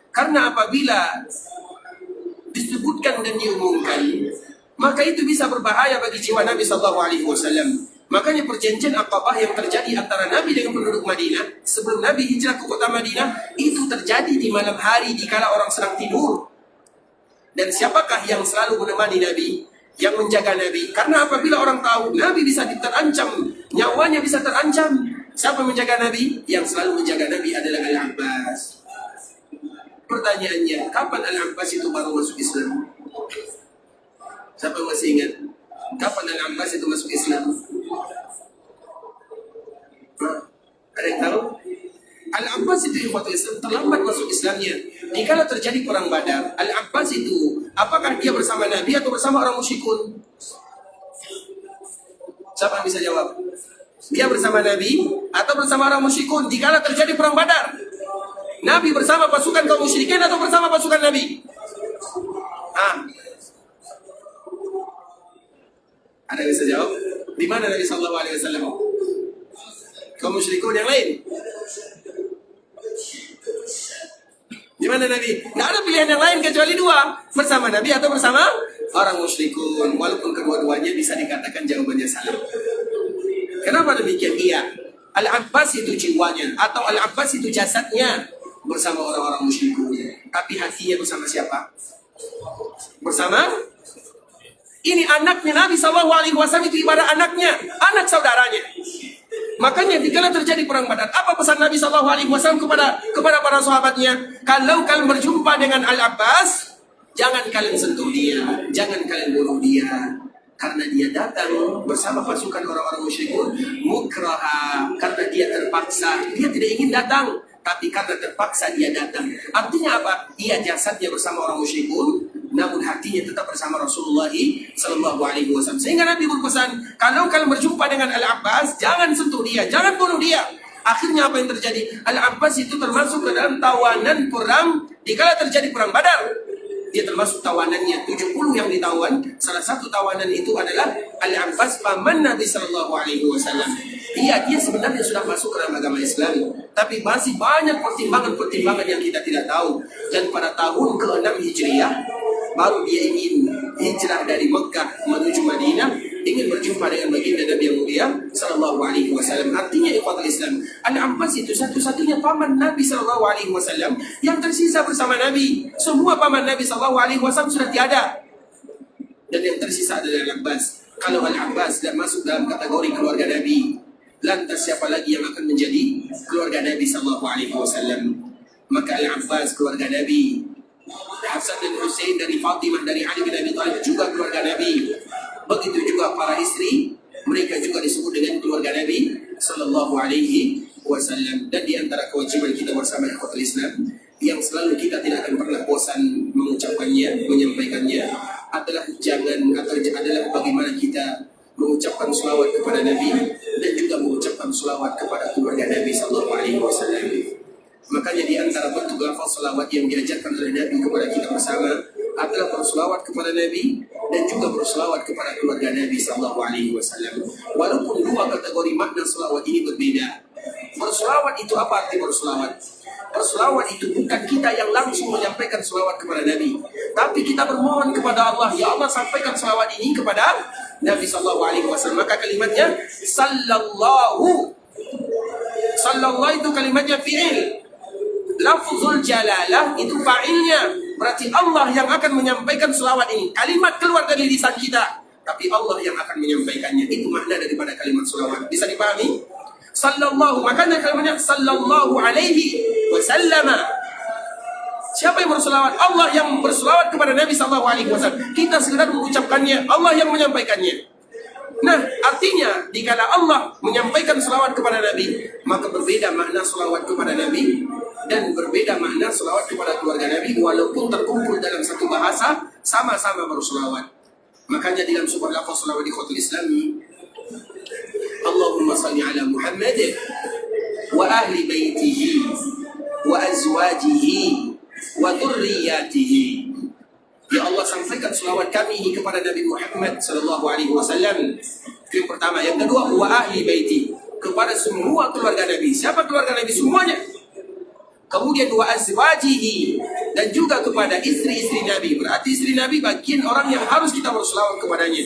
S2: Karena apabila disebutkan dan diumumkan, maka itu bisa berbahaya bagi jiwa Nabi SAW. Makanya perjanjian Aqabah yang terjadi antara Nabi dengan penduduk Madinah sebelum Nabi hijrah ke kota Madinah itu terjadi di malam hari dikala orang sedang tidur. Dan siapakah yang selalu menemani Nabi, yang menjaga Nabi? Karena apabila orang tahu Nabi bisa terancam, nyawanya bisa terancam, siapa menjaga Nabi? Yang selalu menjaga Nabi adalah Al-Abbas. Pertanyaannya, kapan Al-Abbas itu baru masuk Islam? Siapa masih ingat? Kapan Al-Abbas itu masuk Islam? Ada yang tahu? Al-Abbas itu ikhwatul Islam terlambat masuk Islamnya. Dikala terjadi perang Badar, Al-Abbas itu apakah dia bersama Nabi atau bersama orang musyrikun? Siapa yang bisa jawab? Dia bersama Nabi atau bersama orang musyrikun dikala terjadi perang Badar? Nabi bersama pasukan kaum musyrikin atau bersama pasukan Nabi? Ada yang bisa jawab? Di mana Nabi SAW? Kaum musyrikun yang lain? Di mana Nabi? Nggak ada pilihan yang lain kecuali dua. Bersama Nabi atau bersama orang musyrikun. Walaupun kedua-duanya bisa dikatakan jawabannya salah. Kenapa demikian? Iya, Al-Abbas itu jiwanya atau Al-Abbas itu jasadnya bersama orang-orang musyrikun. Tapi hatinya bersama siapa? Bersama ini anaknya Nabi SAW itu ibarat anaknya, anak saudaranya. Makanya dikala terjadi perang Badar, apa pesan Nabi SAW kepada para sahabatnya? Kalau kalian berjumpa dengan Al-Abbas, jangan kalian sentuh dia, jangan kalian bunuh dia, karena dia datang bersama pasukan orang-orang musyrikun mukraha, karena dia terpaksa, dia tidak ingin datang, tapi karena terpaksa dia datang. Artinya apa? Dia jasadnya bersama orang musyrikun, namun hatinya tetap bersama Rasulullah SAW. Sehingga Nabi berpesan, kalau kalian berjumpa dengan Al-Abbas, jangan sentuh dia, jangan bunuh dia. Akhirnya apa yang terjadi? Al-Abbas itu termasuk ke dalam tawanan perang dikala terjadi perang Badar. Dia termasuk tawanannya 70 yang ditawan. Salah satu tawanan itu adalah Al-Abbas paman Nabi SAW. Dia sebenarnya sudah masuk ke dalam agama Islam, tapi masih banyak pertimbangan-pertimbangan yang kita tidak tahu. Dan pada tahun ke-6 Hijriah baru dia ingin hijrah dari Mekah menuju Madinah, ingin berjumpa dengan baginda Nabi yang mulia sallallahu alaihi wasallam. Artinya ikhwatul Islam, Al-Abbas itu satu-satunya paman Nabi sallallahu alaihi wasallam yang tersisa bersama Nabi. Semua paman Nabi sallallahu alaihi wasallam sudah tiada. Dan yang tersisa adalah Al-Abbas. Kalau Al-Abbas tidak masuk dalam kategori keluarga Nabi, lantas siapa lagi yang akan menjadi keluarga Nabi sallallahu alaihi wasallam? Maka Al-Abbas keluarga Nabi, Hasan dan Hussein dari Fatimah dari Ali bin Abi Thalib juga keluarga Nabi. Begitu juga para istri, mereka juga disebut dengan keluarga Nabi sallallahu alaihi wasallam. Dan di antara kewajiban kita bersama ikhwatul Islam yang selalu kita tidak akan pernah bosan mengucapkannya, menyampaikannya adalah adalah bagaimana kita mengucapkan selawat kepada Nabi dan juga mengucapkan selawat kepada keluarga Nabi sallallahu alaihi wasallam. Makanya di antara bentuk lafaz selawat yang diajarkan oleh Nabi kepada kita bersama adalah berselawat kepada Nabi dan juga berselawat kepada keluarga Nabi sallallahu alaihi wasallam. Walaupun dua kategori makna selawat ini berbeda. Berselawat itu apa arti berselawat? Berselawat itu bukan kita yang langsung menyampaikan selawat kepada Nabi, tapi kita bermohon kepada Allah, ya Allah sampaikan selawat ini kepada Nabi sallallahu alaihi wasallam. Maka kalimatnya sallallahu. Sallallahu itu kalimatnya fi'il. Lafzul jalalah itu fa'ilnya. Berarti Allah yang akan menyampaikan selawat ini. Kalimat keluar dari lisan kita, tapi Allah yang akan menyampaikannya. Itu makna daripada kalimat selawat. Bisa dipahami? Sallallahu, makanya kalimatnya sallallahu alaihi wasallama. Siapa yang berselawat? Allah yang berselawat kepada Nabi sallallahu alaihi wasallam. Kita sekedar mengucapkannya, Allah yang menyampaikannya. Nah, artinya dikala Allah menyampaikan selawat kepada Nabi, maka berbeda makna selawat kepada Nabi dan berbeda makna selawat kepada keluarga Nabi, walaupun terkumpul dalam satu bahasa, sama-sama berselawat. Makanya dalam sebuah lafaz selawat di khutbah Islam, Allahumma salli ala Muhammad wa ahli baitihi wa azwajihi wa dzurriyyatihi. Ya Allah, sampaikan selawat kami ini kepada Nabi Muhammad sallallahu alaihi wasallam. Yang pertama, yang kedua wa ahli baiti, kepada semua keluarga Nabi. Siapa keluarga Nabi? Semuanya. Kemudian wa azwajihi, dan juga kepada istri-istri Nabi. Berarti istri Nabi bagian orang yang harus kita berselawat kepadanya.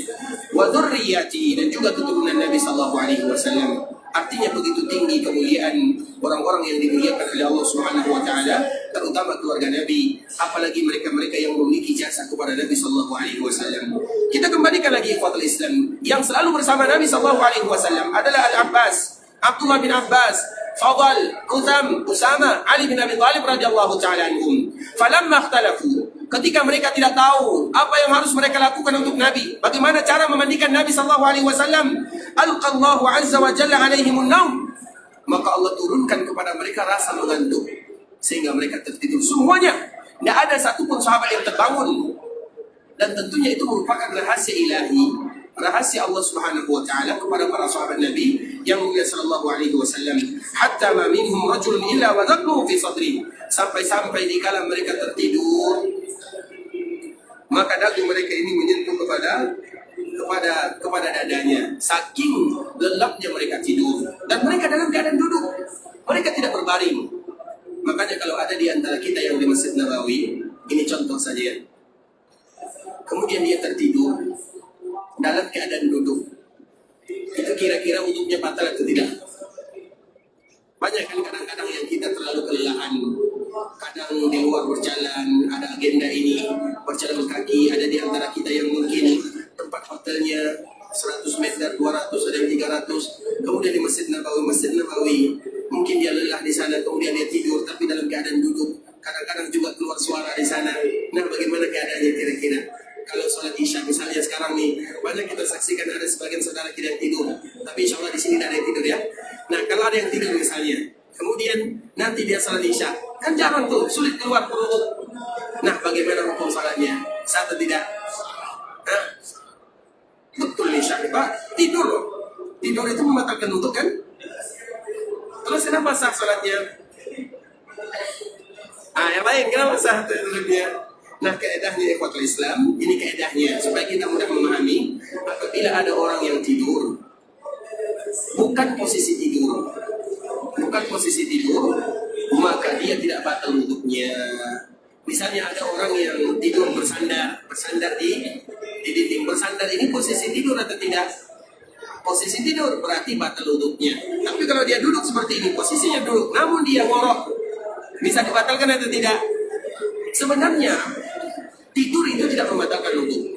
S2: Wa dzurriyyatihi, dan juga keturunan Nabi sallallahu alaihi wasallam. Artinya begitu tinggi kemuliaan orang-orang yang dimuliakan oleh Allah Subhanahu wa taala, terutama keluarga Nabi, apalagi mereka-mereka yang memiliki jasa kepada Nabi sallallahu alaihi wasallam. Kita kembalikan lagi ikhwatul Islam, yang selalu bersama Nabi sallallahu alaihi wasallam adalah Al-Abbas, Abdullah bin Abbas, Fadl, Utham, Usama, Ali bin Abi Thalib radhiyallahu taala anhum. Falamma ikhtalafu, ketika mereka tidak tahu apa yang harus mereka lakukan untuk Nabi, bagaimana cara memandikan Nabi sallallahu alaihi wasallam, alqallahu azza wa jalla alaihimun naum, maka Allah turunkan kepada mereka rasa mengantuk sehingga mereka tertidur semuanya. Tidak ada satupun sahabat yang terbangun, dan tentunya itu merupakan rahasia ilahi, rahasia Allah Subhanahu wa taala kepada para sahabat Nabi yang mulia sallallahu alaihi wasallam. Hatta ma minhum rajulun illa wa dhaqnuhu fi sadri, sampai-sampai di kala mereka tertidur, maka dagu mereka ini menyentuh kepada dadanya, saking lelapnya mereka tidur. Dan mereka dalam keadaan duduk, mereka tidak berbaring. Makanya kalau ada di antara kita yang di Masjid Nabawi, ini contoh saja, kemudian dia tertidur dalam keadaan duduk, itu kira-kira wudhunya batal atau tidak? Banyak kan kadang-kadang yang kita terlalu kelelahan, kadang di luar berjalan, ada agenda ini, berjalan kaki. Ada di antara kita yang mungkin tempat hotelnya 100 meter, 200, ada yang 300. Kemudian di Masjid Nabawi, mungkin dia lelah di sana, kemudian dia tidur, tapi dalam keadaan duduk. Kadang-kadang juga keluar suara di sana. Nah, bagaimana keadaannya kira-kira? Kalau sholat isya misalnya sekarang nih, banyak kita saksikan ada sebagian saudara kita yang tidur. Tapi insya Allah di sini tidak ada yang tidur ya. Nah, kalau ada yang tidur misalnya, kemudian nanti dia sholat isya, kan jarang tuh, sulit keluar perut. Nah, bagaimana hukum sholatnya? Sah atau tidak? Nah, betul nih Syekh, Pak. Tidur loh. Tidur itu membatalkan wudhu kan? Terus kenapa sah sholatnya? Yang lain kenapa sah tidurnya? Nah, kaedahnya ikhwatul Islam, ini kaedahnya supaya kita mudah memahami. Apabila ada orang yang tidur, bukan posisi tidur, maka dia tidak batal wudhunya. Misalnya ada orang yang tidur bersandar di dinding. Bersandar ini posisi tidur atau tidak? Posisi tidur berarti batal wudhunya. Tapi kalau dia duduk seperti ini, posisinya duduk, namun dia ngorok, bisa dibatalkan atau tidak? Sebenarnya tidur itu tidak membatalkan wudhu.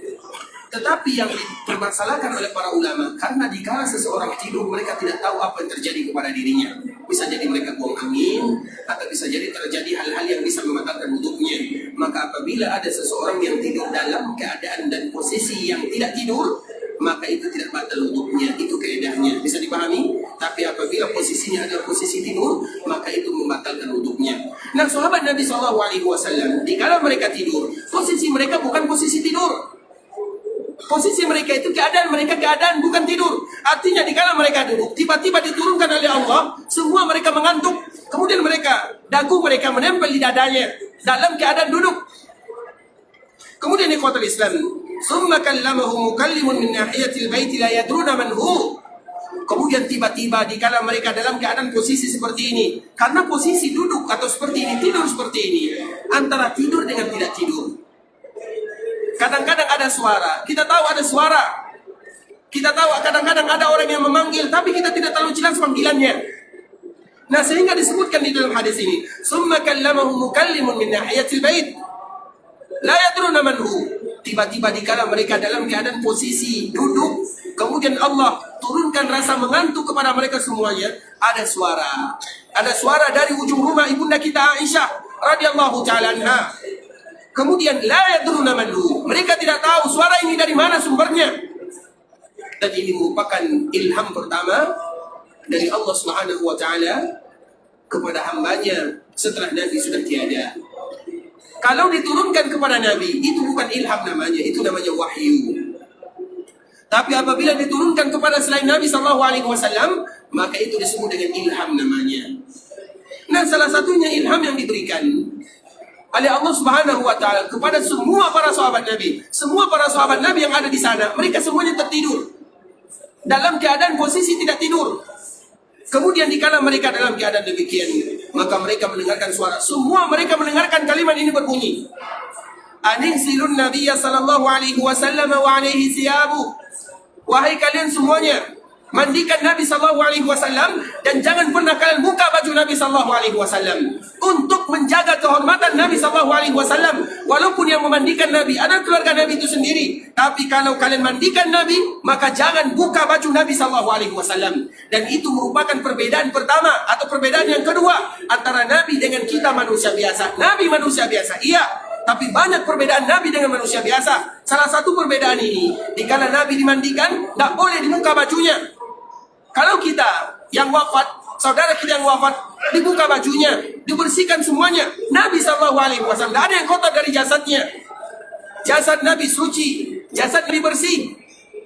S2: Tetapi yang dipermasalahkan oleh para ulama, karena dikala seseorang tidur, mereka tidak tahu apa yang terjadi kepada dirinya. Bisa jadi mereka buang angin, atau bisa jadi terjadi hal-hal yang bisa membatalkan wudhunya. Maka apabila ada seseorang yang tidur dalam keadaan dan posisi yang tidak tidur, maka itu tidak batal wudhunya. Itu kaedahnya, bisa dipahami. Tapi apabila posisinya adalah posisi tidur, maka itu membatalkan wudhunya. Nah, sahabat Nabi SAW, dikala mereka tidur, posisi mereka bukan posisi tidur. Posisi mereka itu keadaan bukan tidur. Artinya dikala mereka duduk, tiba-tiba diturunkan oleh Allah, semua mereka mengantuk. Kemudian dagu mereka menempel di dadanya dalam keadaan duduk. Kemudian ikhwatul Islam, summa kallamahu mukallimun min nahiyatil baiti la yadruna man hu. Kemudian tiba-tiba dikala mereka dalam keadaan posisi seperti ini, karena posisi duduk atau seperti ini, tidur seperti ini, antara tidur dengan tidak tidur. Kadang-kadang ada suara, kita tahu ada suara. Kita tahu kadang-kadang ada orang yang memanggil, tapi kita tidak terlalu jelas panggilannya. Nah, sehingga disebutkan di dalam hadis ini, summa kallamahu mukallimun min nahiyatil bait la yadruna man hu. Tiba-tiba dikala mereka dalam keadaan posisi duduk, kemudian Allah turunkan rasa mengantuk kepada mereka semuanya, ada suara. Ada suara dari ujung rumah ibunda kita Aisyah radhiyallahu taala anha. Kemudian la yadruna man hu. Mereka tidak tahu suara ini dari mana sumbernya. Dan ini merupakan ilham pertama dari Allah Subhanahu wa taala kepada hambanya setelah Nabi sudah tiada. Kalau diturunkan kepada Nabi, itu bukan ilham namanya, itu namanya wahyu. Tapi apabila diturunkan kepada selain Nabi SAW, maka itu disebut dengan ilham namanya. Nah, salah satunya ilham yang diberikan oleh Allah Subhanahu wa taala kepada semua para sahabat Nabi. Semua para sahabat Nabi yang ada di sana, mereka semuanya tertidur. Dalam keadaan posisi tidak tidur. Kemudian dikala mereka dalam keadaan demikian, maka mereka mendengarkan suara. Semua mereka mendengarkan kalimat ini berbunyi. Aninsilun Nabiyya sallallahu alaihi wasallam wa alaihi siyabu. Wahai kalian semuanya, mandikan Nabi sallallahu alaihi wasallam dan jangan pernah kalian buka baju Nabi sallallahu alaihi wasallam untuk menjaga kehormatan Nabi sallallahu alaihi wasallam. Walaupun yang memandikan Nabi adalah keluarga Nabi itu sendiri, tapi kalau kalian mandikan Nabi, maka jangan buka baju Nabi sallallahu alaihi wasallam. Dan itu merupakan perbedaan pertama atau perbedaan yang kedua antara Nabi dengan kita manusia biasa. Nabi manusia biasa, iya, tapi banyak perbedaan Nabi dengan manusia biasa. Salah satu perbedaan ini, dikala Nabi dimandikan, tidak boleh dibuka bajunya. Kalau kita yang wafat, saudara kita yang wafat, dibuka bajunya, dibersihkan semuanya. Nabi SAW, tidak ada yang kotor dari jasadnya. Jasad Nabi suci, jasad Nabi bersih.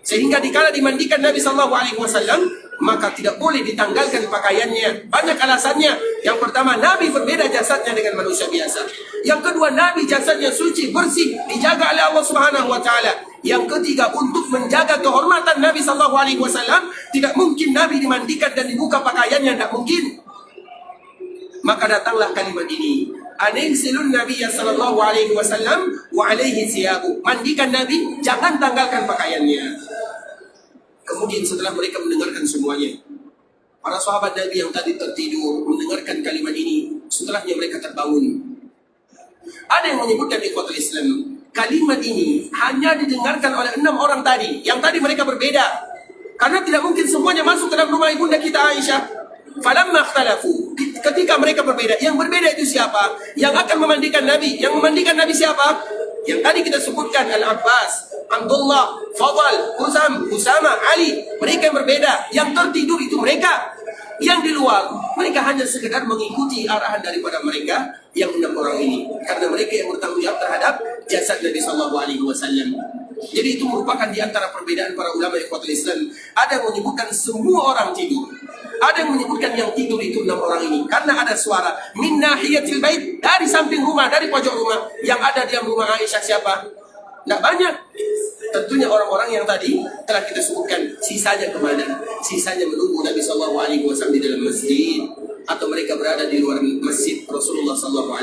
S2: Sehingga dikala dimandikan Nabi SAW, maka tidak boleh ditanggalkan pakaiannya. Banyak alasannya. Yang pertama, Nabi berbeda jasadnya dengan manusia biasa. Yang kedua, Nabi jasadnya suci, bersih, dijaga oleh Allah Subhanahu wa taala. Yang ketiga, untuk menjaga kehormatan Nabi SAW, tidak mungkin Nabi dimandikan dan dibuka pakaiannya, tidak mungkin. Maka datanglah kalimat ini. Aninsilun Nabiyya sallallahu alaihi wasallam wa alaihi siyabu. Mandikan Nabi, jangan tanggalkan pakaiannya. Kemudian setelah mereka mendengarkan semuanya, para sahabat Nabi yang tadi tertidur mendengarkan kalimat ini, setelahnya mereka terbangun. Ada yang menyebutkan ikhwatul Islam, kalimat ini hanya didengarkan oleh 6 orang tadi. Yang tadi mereka berbeda, karena tidak mungkin semuanya masuk ke dalam rumah ibunda kita Aisyah. Falamma ikhtalafu, ketika mereka berbeda, yang berbeda itu siapa? Yang akan memandikan Nabi. Yang memandikan Nabi siapa? Yang tadi kita sebutkan, Al-Abbas, Abdullah, Fadl, Usama, Ali. Mereka yang berbeda. Yang tertidur itu mereka. Yang di luar, mereka hanya sekedar mengikuti arahan daripada mereka yang 6 orang ini. Karena mereka yang bertanggung jawab terhadap jasad Nabi SAW. Jadi itu merupakan di antara perbedaan para ulama ikhwatul Islam. Ada yang menyebutkan semua orang tidur. Ada yang menyebutkan yang tidur itu 6 orang ini. Karena ada suara min nahiyatil bait, dari samping rumah, dari pojok rumah. Yang ada di dalam rumah Aisyah siapa? Tidak banyak. Tentunya orang-orang yang tadi telah kita sebutkan. Sisanya kemana? Sisanya menunggu Nabi SAW di dalam masjid, atau mereka berada di luar masjid Rasulullah SAW.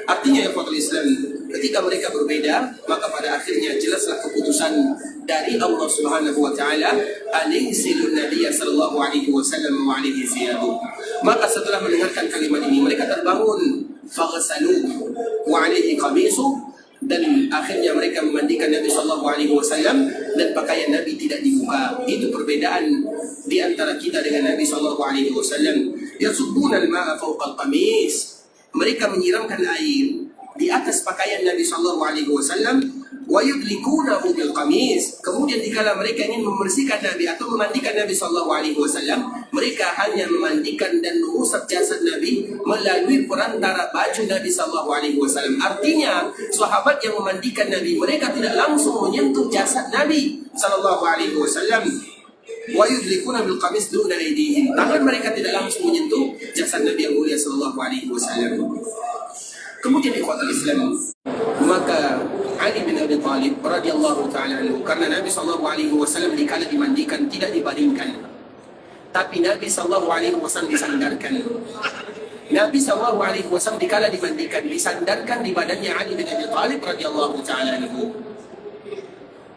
S2: Artinya ya ikhwatul Islam, ketika mereka berbeda, maka pada akhirnya jelaslah keputusan dari Allah Subhanahu wa taala, aninsilun Nabiyya sallallahu alaihi wasallam wa alaihi siyabu. Maka setelah mendengarkan kalimat ini, mereka terbangun, faghsalu wa alaihi qamisu, dan akhirnya mereka memandikan Nabi sallallahu alaihi wasallam dan pakaian Nabi tidak dibuka. Itu perbedaan di antara kita dengan Nabi sallallahu alaihi wasallam. Yasubbuna al-ma'a fawqa al-qamis. Mereka menyiramkan air di atas pakaian Nabi sallallahu alaihi wasallam, wa yudlikunahu bil qamis. Kemudian dikala mereka ingin membersihkan Nabi atau memandikan Nabi sallallahu alaihi wasallam, mereka hanya memandikan dan mengusap jasad Nabi melalui perantara baju Nabi sallallahu alaihi wasallam. Artinya, sahabat yang memandikan Nabi, mereka tidak langsung menyentuh jasad Nabi sallallahu alaihi wasallam. Wa yudlikuna bil qamis duna aydihim. Tangan mereka tidak langsung menyentuh jasad Nabi yang mulia sallallahu alaihi wasallam. Kemudian ikhwatul Islam, maka Ali bin Abi Thalib radhiyallahu taala anhu, karena Nabi sallallahu alaihi wasallam dikala dimandikan tidak dibaringkan, tapi Nabi sallallahu alaihi wasallam disandarkan. Nabi sallallahu alaihi wasallam dikala dimandikan disandarkan di badannya Ali bin Abi Thalib radhiyallahu taala anhu.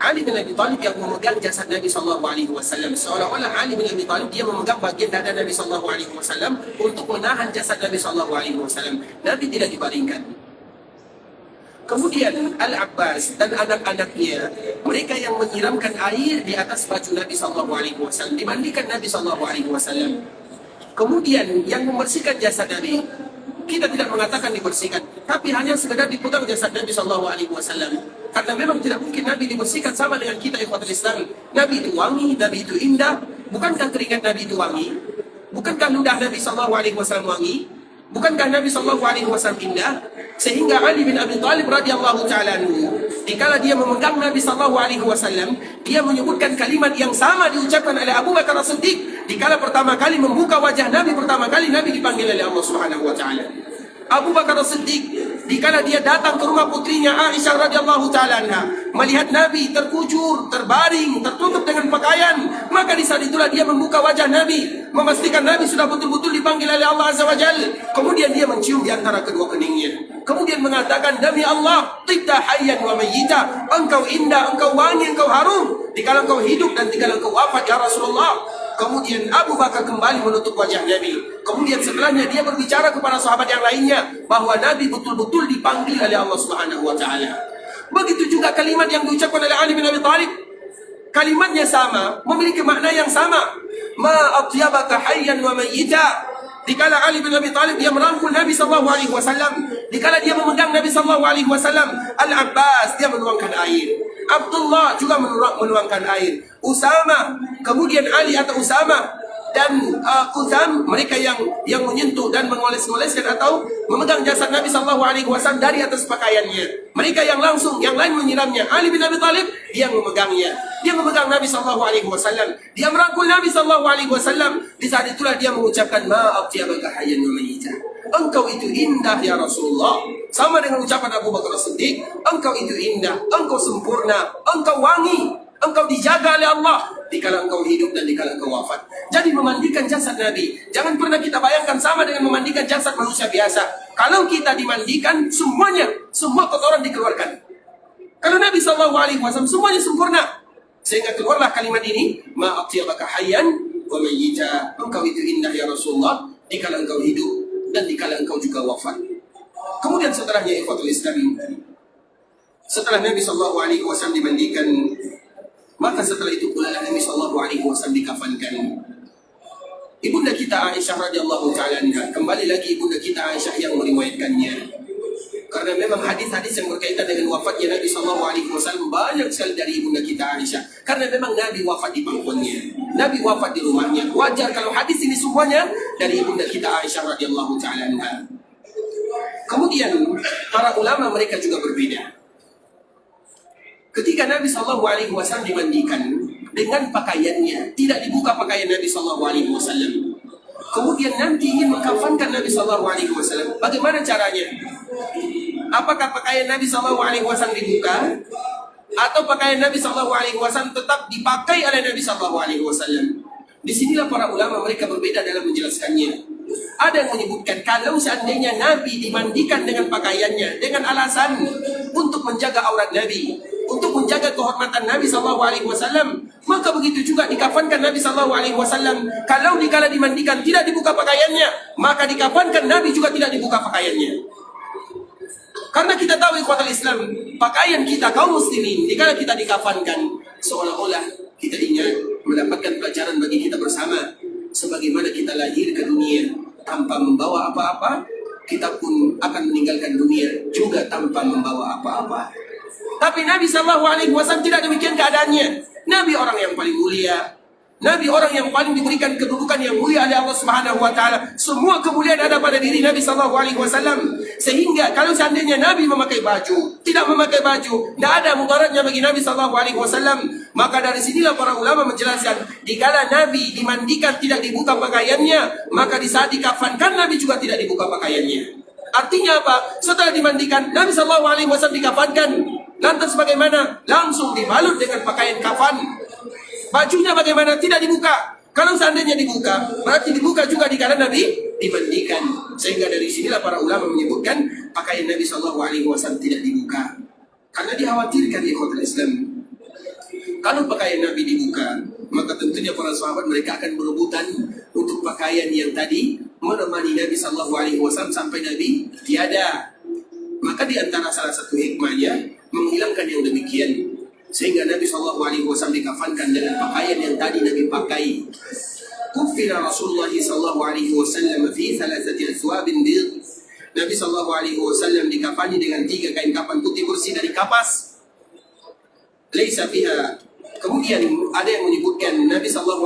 S2: Ali bin Abi Thalib yang memegang jasad Nabi sallallahu alaihi wasallam, seolah-olah Ali bin Abi Thalib dia memegang bagian dada Nabi sallallahu alaihi wasallam untuk menahan jasad Nabi sallallahu alaihi wasallam. Nabi tidak dibaringkan. Kemudian Al-Abbas dan anak-anaknya, mereka yang menyiramkan air di atas baju Nabi sallallahu alaihi wasallam, dimandikan Nabi sallallahu alaihi wasallam. Kemudian yang membersihkan jasad Nabi, kita tidak mengatakan dibersihkan, tapi hanya sekedar dipegang jasad Nabi sallallahu alaihi wasallam. Karena memang tidak mungkin Nabi dibersihkan sama dengan kita ikhwatul Islam. Nabi itu wangi, Nabi itu indah. Bukankah keringat Nabi itu wangi? Bukankah ludah Nabi sallallahu alaihi wasallam wangi? Bukankah Nabi sallallahu alaihi wasallam indah? Sehingga Ali bin Abi Thalib radhiyallahu taala anhu dikala dia memegang Nabi SAW, dia menyebutkan kalimat yang sama diucapkan oleh Abu Bakar As-Siddiq dikala pertama kali membuka wajah Nabi, pertama kali Nabi dipanggil oleh Allah Subhanahu wa taala. Abu Bakar As-Siddiq dikala dia datang ke rumah putrinya Aisyah radhiyallahu taala anha, melihat Nabi terkujur, terbaring, tertutup dengan pakaian, maka di saat itulah dia membuka wajah Nabi, memastikan Nabi sudah betul-betul dipanggil oleh Allah Azza wa Jalla. Kemudian dia mencium di antara kedua keningnya. Kemudian mengatakan, demi Allah, tibta hayyan wa mayyita, engkau indah, engkau wangi, engkau harum dikala engkau hidup dan dikala engkau wafat ya Rasulullah. Kemudian Abu Bakar kembali menutup wajah Nabi. Kemudian setelahnya dia berbicara kepada sahabat yang lainnya bahwa Nabi betul-betul dipanggil oleh Allah Subhanahu wa taala. Begitu juga kalimat yang diucapkan oleh Ali bin Abi Thalib. Kalimatnya sama, memiliki makna yang sama. Ma atyabaka hayyan wa mayyita. Dikala Ali bin Abi Thalib dia merangkul Nabi SAW, dikala dia memegang Nabi SAW, Al-Abbas dia menuangkan air, Abdullah juga menuangkan air, Usama, kemudian Ali atau Usama dan Qutham, mereka yang menyentuh dan mengoles-ngoleskan atau memegang jasad Nabi SAW dari atas pakaiannya. Mereka yang langsung, yang lain menyiramnya. Ali bin Abi Thalib dia memegangnya, dia memegang Nabi SAW, dia merangkul Nabi SAW. Di saat itulah dia mengucapkan ma atyabaka hayyan wa mayyita, engkau itu indah ya Rasulullah. Sama dengan ucapan Abu Bakar As-Siddiq, engkau itu indah, engkau sempurna, engkau wangi, engkau dijaga oleh Allah dikala engkau hidup dan dikala engkau wafat. Jadi memandikan jasad Nabi, jangan pernah kita bayangkan sama dengan memandikan jasad manusia biasa. Kalau kita dimandikan, semua kotoran dikeluarkan. Kalau Nabi SAW semuanya sempurna, sehingga keluarlah kalimat ini, ma atyabaka hayyan wa mayyita, engkau itu indah ya Rasulullah dikala engkau hidup dan dikala engkau juga wafat. Kemudian setelahnya ikhwatul Islam, setelah Nabi SAW dimandikan, maka setelah itu pula Nabi SAW dikafankan. Ibunda kita Aisyah radhiyallahu taala anha, kembali lagi ibunda kita Aisyah yang meriwayatkannya. Karena memang hadis-hadis yang berkaitan dengan wafatnya Nabi SAW banyak sekali dari ibunda kita Aisyah. Karena memang Nabi wafat di pangkuannya, Nabi wafat di rumahnya. Wajar kalau hadis ini semuanya dari ibunda kita Aisyah radhiyallahu taala anha. Kemudian para ulama mereka juga berbeda. Ketika Nabi SAW dimandikan dengan pakaiannya, tidak dibuka pakaian Nabi SAW. Kemudian nanti ingin mengkafankan Nabi SAW, bagaimana caranya? Apakah pakaian Nabi SAW dibuka, atau pakaian Nabi SAW tetap dipakai oleh Nabi SAW? Disinilah para ulama mereka berbeda dalam menjelaskannya. Ada yang menyebutkan kalau seandainya Nabi dimandikan dengan pakaiannya dengan alasan untuk menjaga aurat Nabi, untuk menjaga kehormatan Nabi SAW, maka begitu juga dikafankan Nabi SAW. Kalau dikala dimandikan tidak dibuka pakaiannya, maka dikafankan Nabi juga tidak dibuka pakaiannya. Karena kita tahu ikhwatul Islam, pakaian kita kaum muslimin dikala kita dikafankan, seolah-olah kita ingin mendapatkan pelajaran bagi kita bersama. Sebagaimana kita lahir ke dunia tanpa membawa apa-apa, kita pun akan meninggalkan dunia juga tanpa membawa apa-apa. Tapi Nabi SAW tidak demikian keadaannya. Nabi orang yang paling mulia, Nabi orang yang paling diberikan kedudukan yang mulia oleh Allah Subhanahu wa taala. Semua kemuliaan ada pada diri Nabi SAW. Sehingga kalau seandainya Nabi memakai baju, tidak memakai baju, tidak ada mudaratnya bagi Nabi SAW. Maka dari sinilah para ulama menjelaskan, dikala Nabi dimandikan tidak dibuka pakaiannya, maka di saat dikafankan Nabi juga tidak dibuka pakaiannya. Artinya apa? Setelah dimandikan Nabi SAW dikafankan, lantas bagaimana? Langsung dibalut dengan pakaian kafan. Bajunya bagaimana? Tidak dibuka. Kalau seandainya dibuka, berarti dibuka juga dikala Nabi dimandikan. Sehingga dari sinilah para ulama menyebutkan pakaian Nabi SAW tidak dibuka. Karena dikhawatirkan di ikhwatul Islam, kalau pakaian Nabi dibuka, maka tentunya para sahabat mereka akan berebutan untuk pakaian yang tadi menemani Nabi SAW sampai Nabi tiada. Maka di antara salah satu hikmahnya menghilangkan yang demikian, sehingga Nabi SAW dikafankan dengan pakaian yang tadi Nabi pakai. Kufira Rasulullah SAW fi thalathati athwabin bid. Nabi SAW dikafani dengan 3 kain kafan putih bersih dari kapas. Laisa fiha Kemudian ada yang menyebutkan Nabi SAW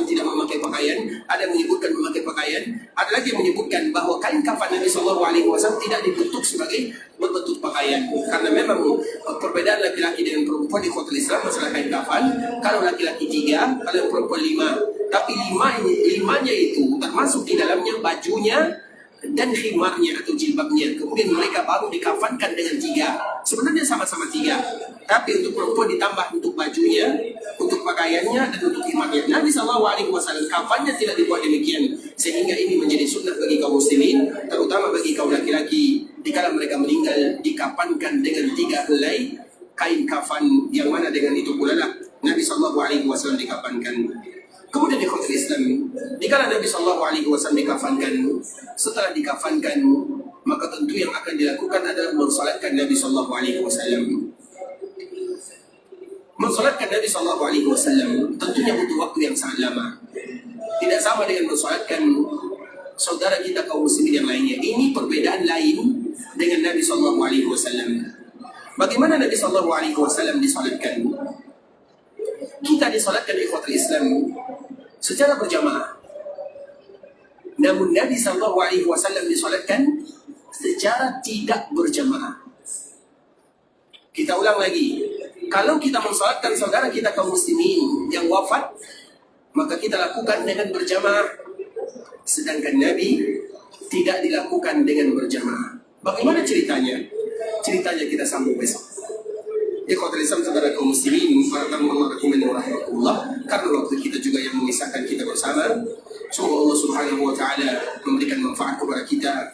S2: tidak memakai pakaian, ada yang menyebutkan memakai pakaian, ada lagi yang menyebutkan bahwa kain kafan Nabi SAW tidak dibentuk sebagai berbentuk pakaian, karena memang perbedaan laki-laki dengan perempuan di kota Islam masalah kain kafan. Kalau laki-laki 3, kalau perempuan 5, tapi limanya itu termasuk di dalamnya bajunya dan khimarnya atau jilbabnya. Kemudian mereka baru dikafankan dengan 3. Sebenarnya sama-sama 3, tapi untuk perempuan ditambah untuk bajunya, untuk pakaiannya, dan untuk khimarnya. Nabi SAW kafannya tidak dibuat demikian, sehingga ini menjadi sunnah bagi kaum muslimin, terutama bagi kaum laki-laki. Dikala mereka meninggal, dikafankan dengan 3 helai kain kafan, yang mana dengan itu pula lah Nabi SAW dikafankan. Kemudian di khutbah Islam, dikala Nabi SAW dikafankan, setelah dikafankan, maka tentu yang akan dilakukan adalah mensolatkan Nabi SAW. Mensolatkan Nabi SAW tentunya butuh waktu yang sangat lama. Tidak sama dengan mensolatkan saudara kita kaum muslimin yang lainnya. Ini perbedaan lain dengan Nabi SAW. Bagaimana Nabi SAW disolatkan? Kita disolatkan di khutbah Islam secara berjamaah. Namun Nabi SAW disolatkan secara tidak berjamaah. Kita ulang lagi. Kalau kita mensolatkan saudara kita kaum muslimin yang wafat, maka kita lakukan dengan berjamaah. Sedangkan Nabi tidak dilakukan dengan berjamaah. Bagaimana ceritanya? Ceritanya kita sambung besok. Ikhwatul Islam, saudara kaum muslimin, para tamu Allah rahimahullah, karena waktu kita juga yang memisahkan kita bersama. Semoga Allah Subhanahu wa taala memberikan manfaat kepada kita,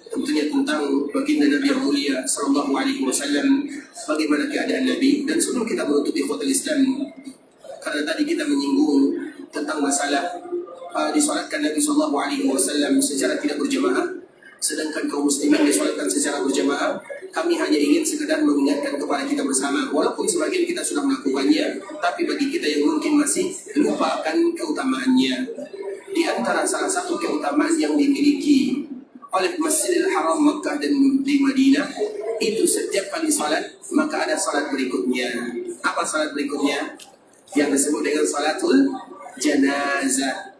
S2: tentunya tentang baginda Nabi yang mulia sallallahu alaihi wasallam, bagaimana keadaan Nabi. Dan sebelum kita menutup ikhwatul Islam, karena tadi kita menyinggung tentang masalah disolatkan Nabi sallallahu alaihi wasallam secara tidak berjamaah, sedangkan kaum muslimin disolatkan secara berjamaah. Kami hanya ingin sekedar mengingatkan kepada kita bersama, walaupun sebagian kita sudah melakukannya, tapi bagi kita yang mungkin masih lupa akan keutamaannya. Di antara salah satu keutamaan yang dimiliki oleh Masjidil Haram Makkah dan di Madinah, itu setiap kali salat maka ada salat berikutnya. Apa salat berikutnya? Yang disebut dengan salatul janazah.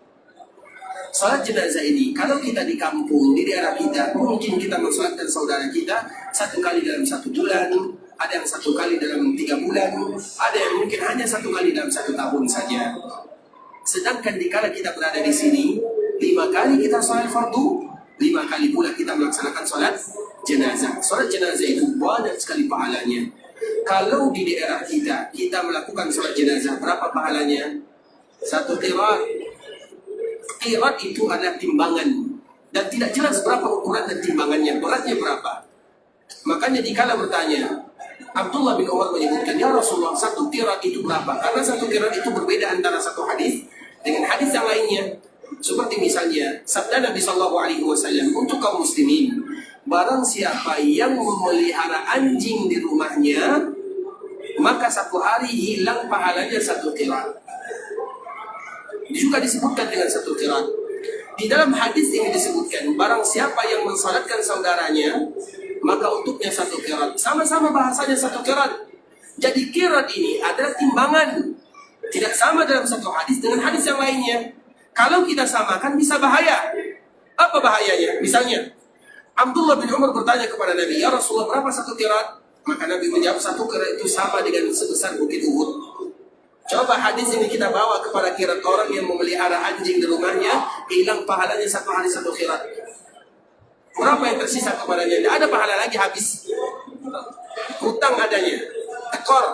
S2: Salat jenazah ini, kalau kita di kampung, di daerah kita, mungkin kita mensalatkan saudara kita 1 kali dalam 1 bulan, ada yang 1 kali dalam 3 bulan, ada yang mungkin hanya 1 kali dalam 1 tahun saja. Sedangkan dikala kita berada di sini, 5 kali kita salat fardu, 5 kali pula kita melaksanakan salat jenazah. Salat jenazah itu banyak sekali pahalanya. Kalau di daerah kita melakukan salat jenazah, berapa pahalanya? 1 qirat. Qirat itu adalah timbangan, dan tidak jelas berapa ukuran dan timbangannya, beratnya berapa. Makanya dikala bertanya, Abdullah bin Umar menyebutkan, ya Rasulullah, 1 qirat itu berapa? Karena 1 qirat itu berbeda antara satu hadis dengan hadis yang lainnya. Seperti misalnya sabda Nabi SAW untuk kaum muslimin, barang siapa yang memelihara anjing di rumahnya, maka 1 hari hilang pahalanya 1 qirat. Juga disebutkan dengan 1 qirat. Di dalam hadis ini disebutkan, barang siapa yang mensalatkan saudaranya, maka untuknya 1 qirat. Sama-sama bahasanya 1 qirat. Jadi qirat ini adalah timbangan. Tidak sama dalam satu hadis dengan hadis yang lainnya. Kalau kita samakan bisa bahaya. Apa bahayanya? Misalnya, Abdullah bin Umar bertanya kepada Nabi, ya Rasulullah, berapa 1 qirat? Maka Nabi menjawab, 1 qirat itu sama dengan sebesar bukit Uhud. Coba hadis ini kita bawa kepada qirat orang yang memelihara anjing di rumahnya, hilang pahalanya 1 hari 1 qirat. Berapa yang tersisa kepadanya? Tidak ada pahala lagi, habis. Hutang adanya, tekor.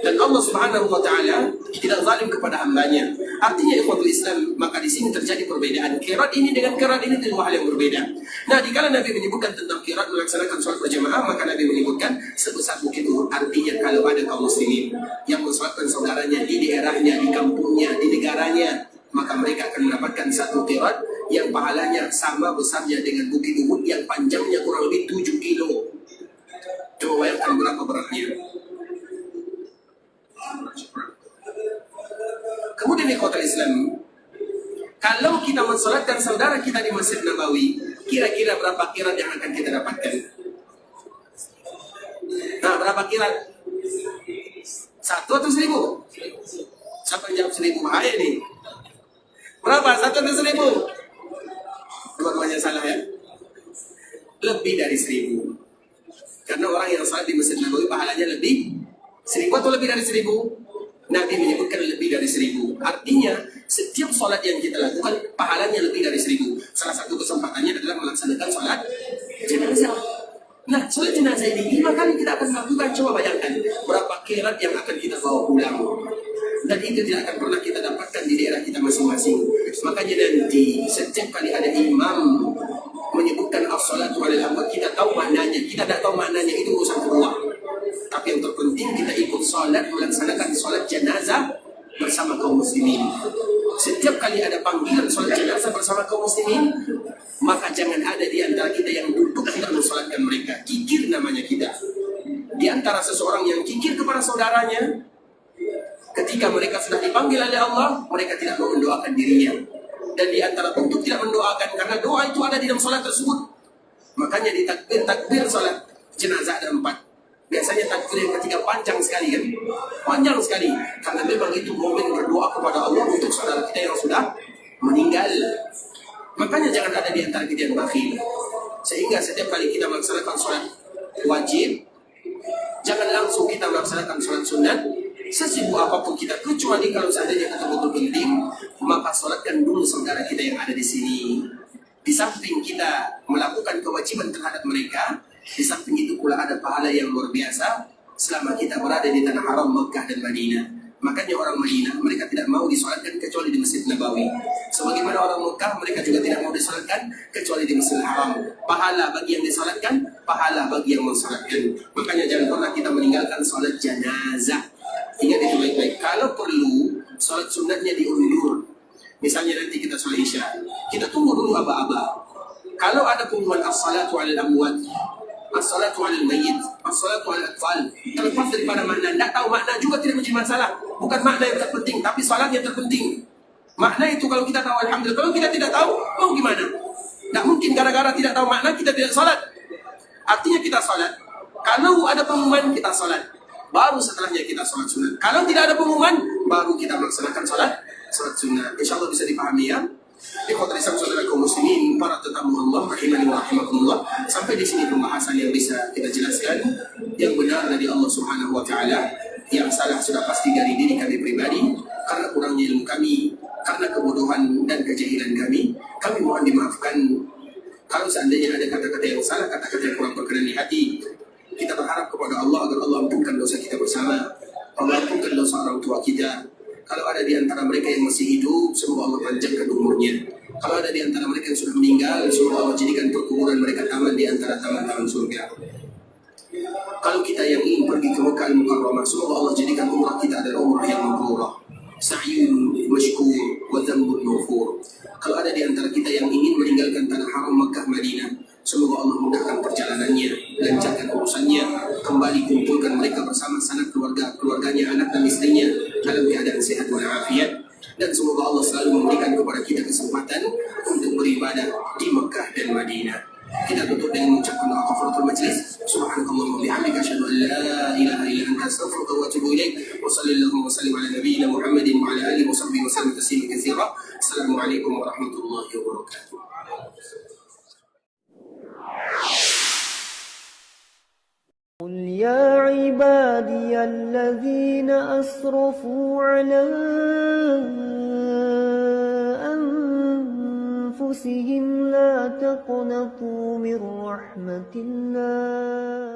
S2: Dan Allah Subhanahu wa taala tidak zalim kepada hambanya. Artinya ikhwatul Islam, maka di sini terjadi perbedaan. Qirat ini dengan qirat ini itu 2 hal yang berbeda. Nah, dikala Nabi menyebutkan tentang qirat melaksanakan sholat berjamaah, maka Nabi menyebutkan sebesar bukit Uhud. Artinya kalau ada kaum muslimin yang mensolatkan saudaranya di daerahnya, di kampungnya, di negaranya, maka mereka akan mendapatkan 1 qirat yang pahalanya sama besarnya dengan bukit Uhud yang panjangnya kurang lebih 7 kilo. Coba bayangkan berapa beratnya. Kemudian ikhwatul Islam, kalau kita mensolatkan saudara kita di Masjid Nabawi, kira-kira berapa qirat yang akan kita dapatkan? Nah, berapa qirat? 1 atau 1000? Siapa yang jawab 1000? Bahaya nih. Berapa? 1 atau 1000? Dua-duanya salah ya. Lebih dari 1000. Karena orang yang salat di Masjid Nabawi pahalanya lebih 1000 atau lebih dari 1000? Nabi menyebutkan lebih dari 1000. Artinya setiap salat yang kita lakukan pahalanya lebih dari 1000. Salah satu kesempatannya adalah melaksanakan salat jenazah. Nah, salat jenazah ini 5 kali kita akan melakukan. Coba bayangkan berapa kirat yang akan kita bawa pulang. Dan itu tidak akan pernah kita dapatkan di daerah kita masing-masing. Makanya nanti setiap kali ada imam menyebutkan as-salatu alal amwat, kita tahu maknanya. Kita tidak tahu maknanya, itu urusan kedua. Tapi yang terpenting kita ikut salat, melaksanakan salat jenazah bersama kaum muslimin. Setiap kali ada panggilan salat jenazah bersama kaum muslimin, maka jangan ada di antara kita yang duduk tidak mensalatkan mereka. Kikir namanya kita. Di antara seseorang yang kikir kepada saudaranya, ketika mereka sudah dipanggil oleh Allah, mereka tidak mau mendoakan dirinya. Dan di antara bentuk tidak mendoakan, karena doa itu ada di dalam salat tersebut. Makanya di takbir salat jenazah ada 4. Biasanya takbir yang ketiga panjang sekali kan? Panjang sekali. Karena memang itu momen berdoa kepada Allah untuk saudara kita yang sudah meninggal. Makanya jangan ada di antara kita yang bakhil. Sehingga setiap kali kita melaksanakan salat wajib, jangan langsung kita melaksanakan salat sunat. Sesibuk apapun kita, kecuali kalau seandainya betul-betul penting, maka salatkan dulu saudara kita yang ada di sini. Di samping kita melakukan kewajiban terhadap mereka, di samping itu pula ada pahala yang luar biasa selama kita berada di tanah haram Mekah dan Madinah. Makanya orang Madinah, mereka tidak mau disolatkan kecuali di Masjid Nabawi. Sebagaimana orang Mekah, mereka juga tidak mau disolatkan kecuali di Masjidil Haram. Pahala bagi yang disolatkan, pahala bagi yang mensolatkan. Makanya jangan pernah kita meninggalkan solat jenazah. Ingat itu baik-baik. Kalau perlu, sholat sunatnya diundur. Misalnya nanti kita sholat isya, kita tunggu dulu aba-aba. Kalau ada pengumuman as-salatu alal amwat, as-salatu alal mayyit, as-salatu alal atfal, terlepas daripada makna, tidak tahu makna juga tidak menjadi masalah. Bukan makna yang terpenting, tapi salat yang terpenting. Makna itu kalau kita tahu, alhamdulillah. Kalau kita tidak tahu, mau gimana? Tidak mungkin gara-gara tidak tahu makna kita tidak salat. Artinya kita salat. Kalau ada pengumuman, kita salat. Baru setelahnya kita sholat sunat. Kalau tidak ada pengumuman, baru kita melaksanakan sholat sunat. Insya Allah bisa dipahami ya. Ikhwatul Islam, saudara kaum muslimin, para tetamu Allah, rahimani wa rahimakumullah. Sampai di sini pembahasan yang bisa kita jelaskan. Yang benar dari Allah Subhanahu wa Ta'ala, yang salah sudah pasti dari diri kami pribadi, karena kurangnya ilmu kami, karena kebodohan dan kejahilan kami. Kami mohon dimaafkan. Kalau seandainya ada kata-kata yang salah, kata-kata yang kurang berkenan di hati, kita berharap kepada Allah agar Allah ampunkan dosa kita bersama. Allah ampunkan dosa orang tua kita. Kalau ada di antara mereka yang masih hidup, semoga Allah panjangkan umurnya. Kalau ada di antara mereka yang sudah meninggal, semoga Allah jadikan perkuburan mereka taman di antara taman-taman surga. Kalau kita yang ingin pergi ke Mekah Al-Mukarramah, semoga Allah jadikan umrah kita adalah umrah yang mabrurah. Sa'yun mashkur wa dhanbun maghfur. Kalau ada di antara kita yang ingin meninggalkan tanah haram Mekah Madinah, semoga Allah mudahkan perjalanannya, lancarkan urusannya, kembali kumpulkan mereka bersama sanak keluarganya, anak dan istrinya dalam keadaan sehat walafiat. Dan semoga Allah selalu memberikan kepada kita kesempatan untuk beribadah di Mekah dan Madinah. Kita tutup dengan mengucapkan doa kafaratul majlis. Subhanakallahumma wa bihamdika asyhadu an la ilaha illa anta astaghfiruka wa atubu ilaik. Wa sallallahu wa sallim ala nabiyyina Muhammadin wa ala alihi wa sahbihi wa sallam tasliman katsira. Assalamualaikum warahmatullahi wabarakatuh.
S1: قل يا عبادي الذين أسرفوا على أنفسهم لا تقنطوا من رحمة الله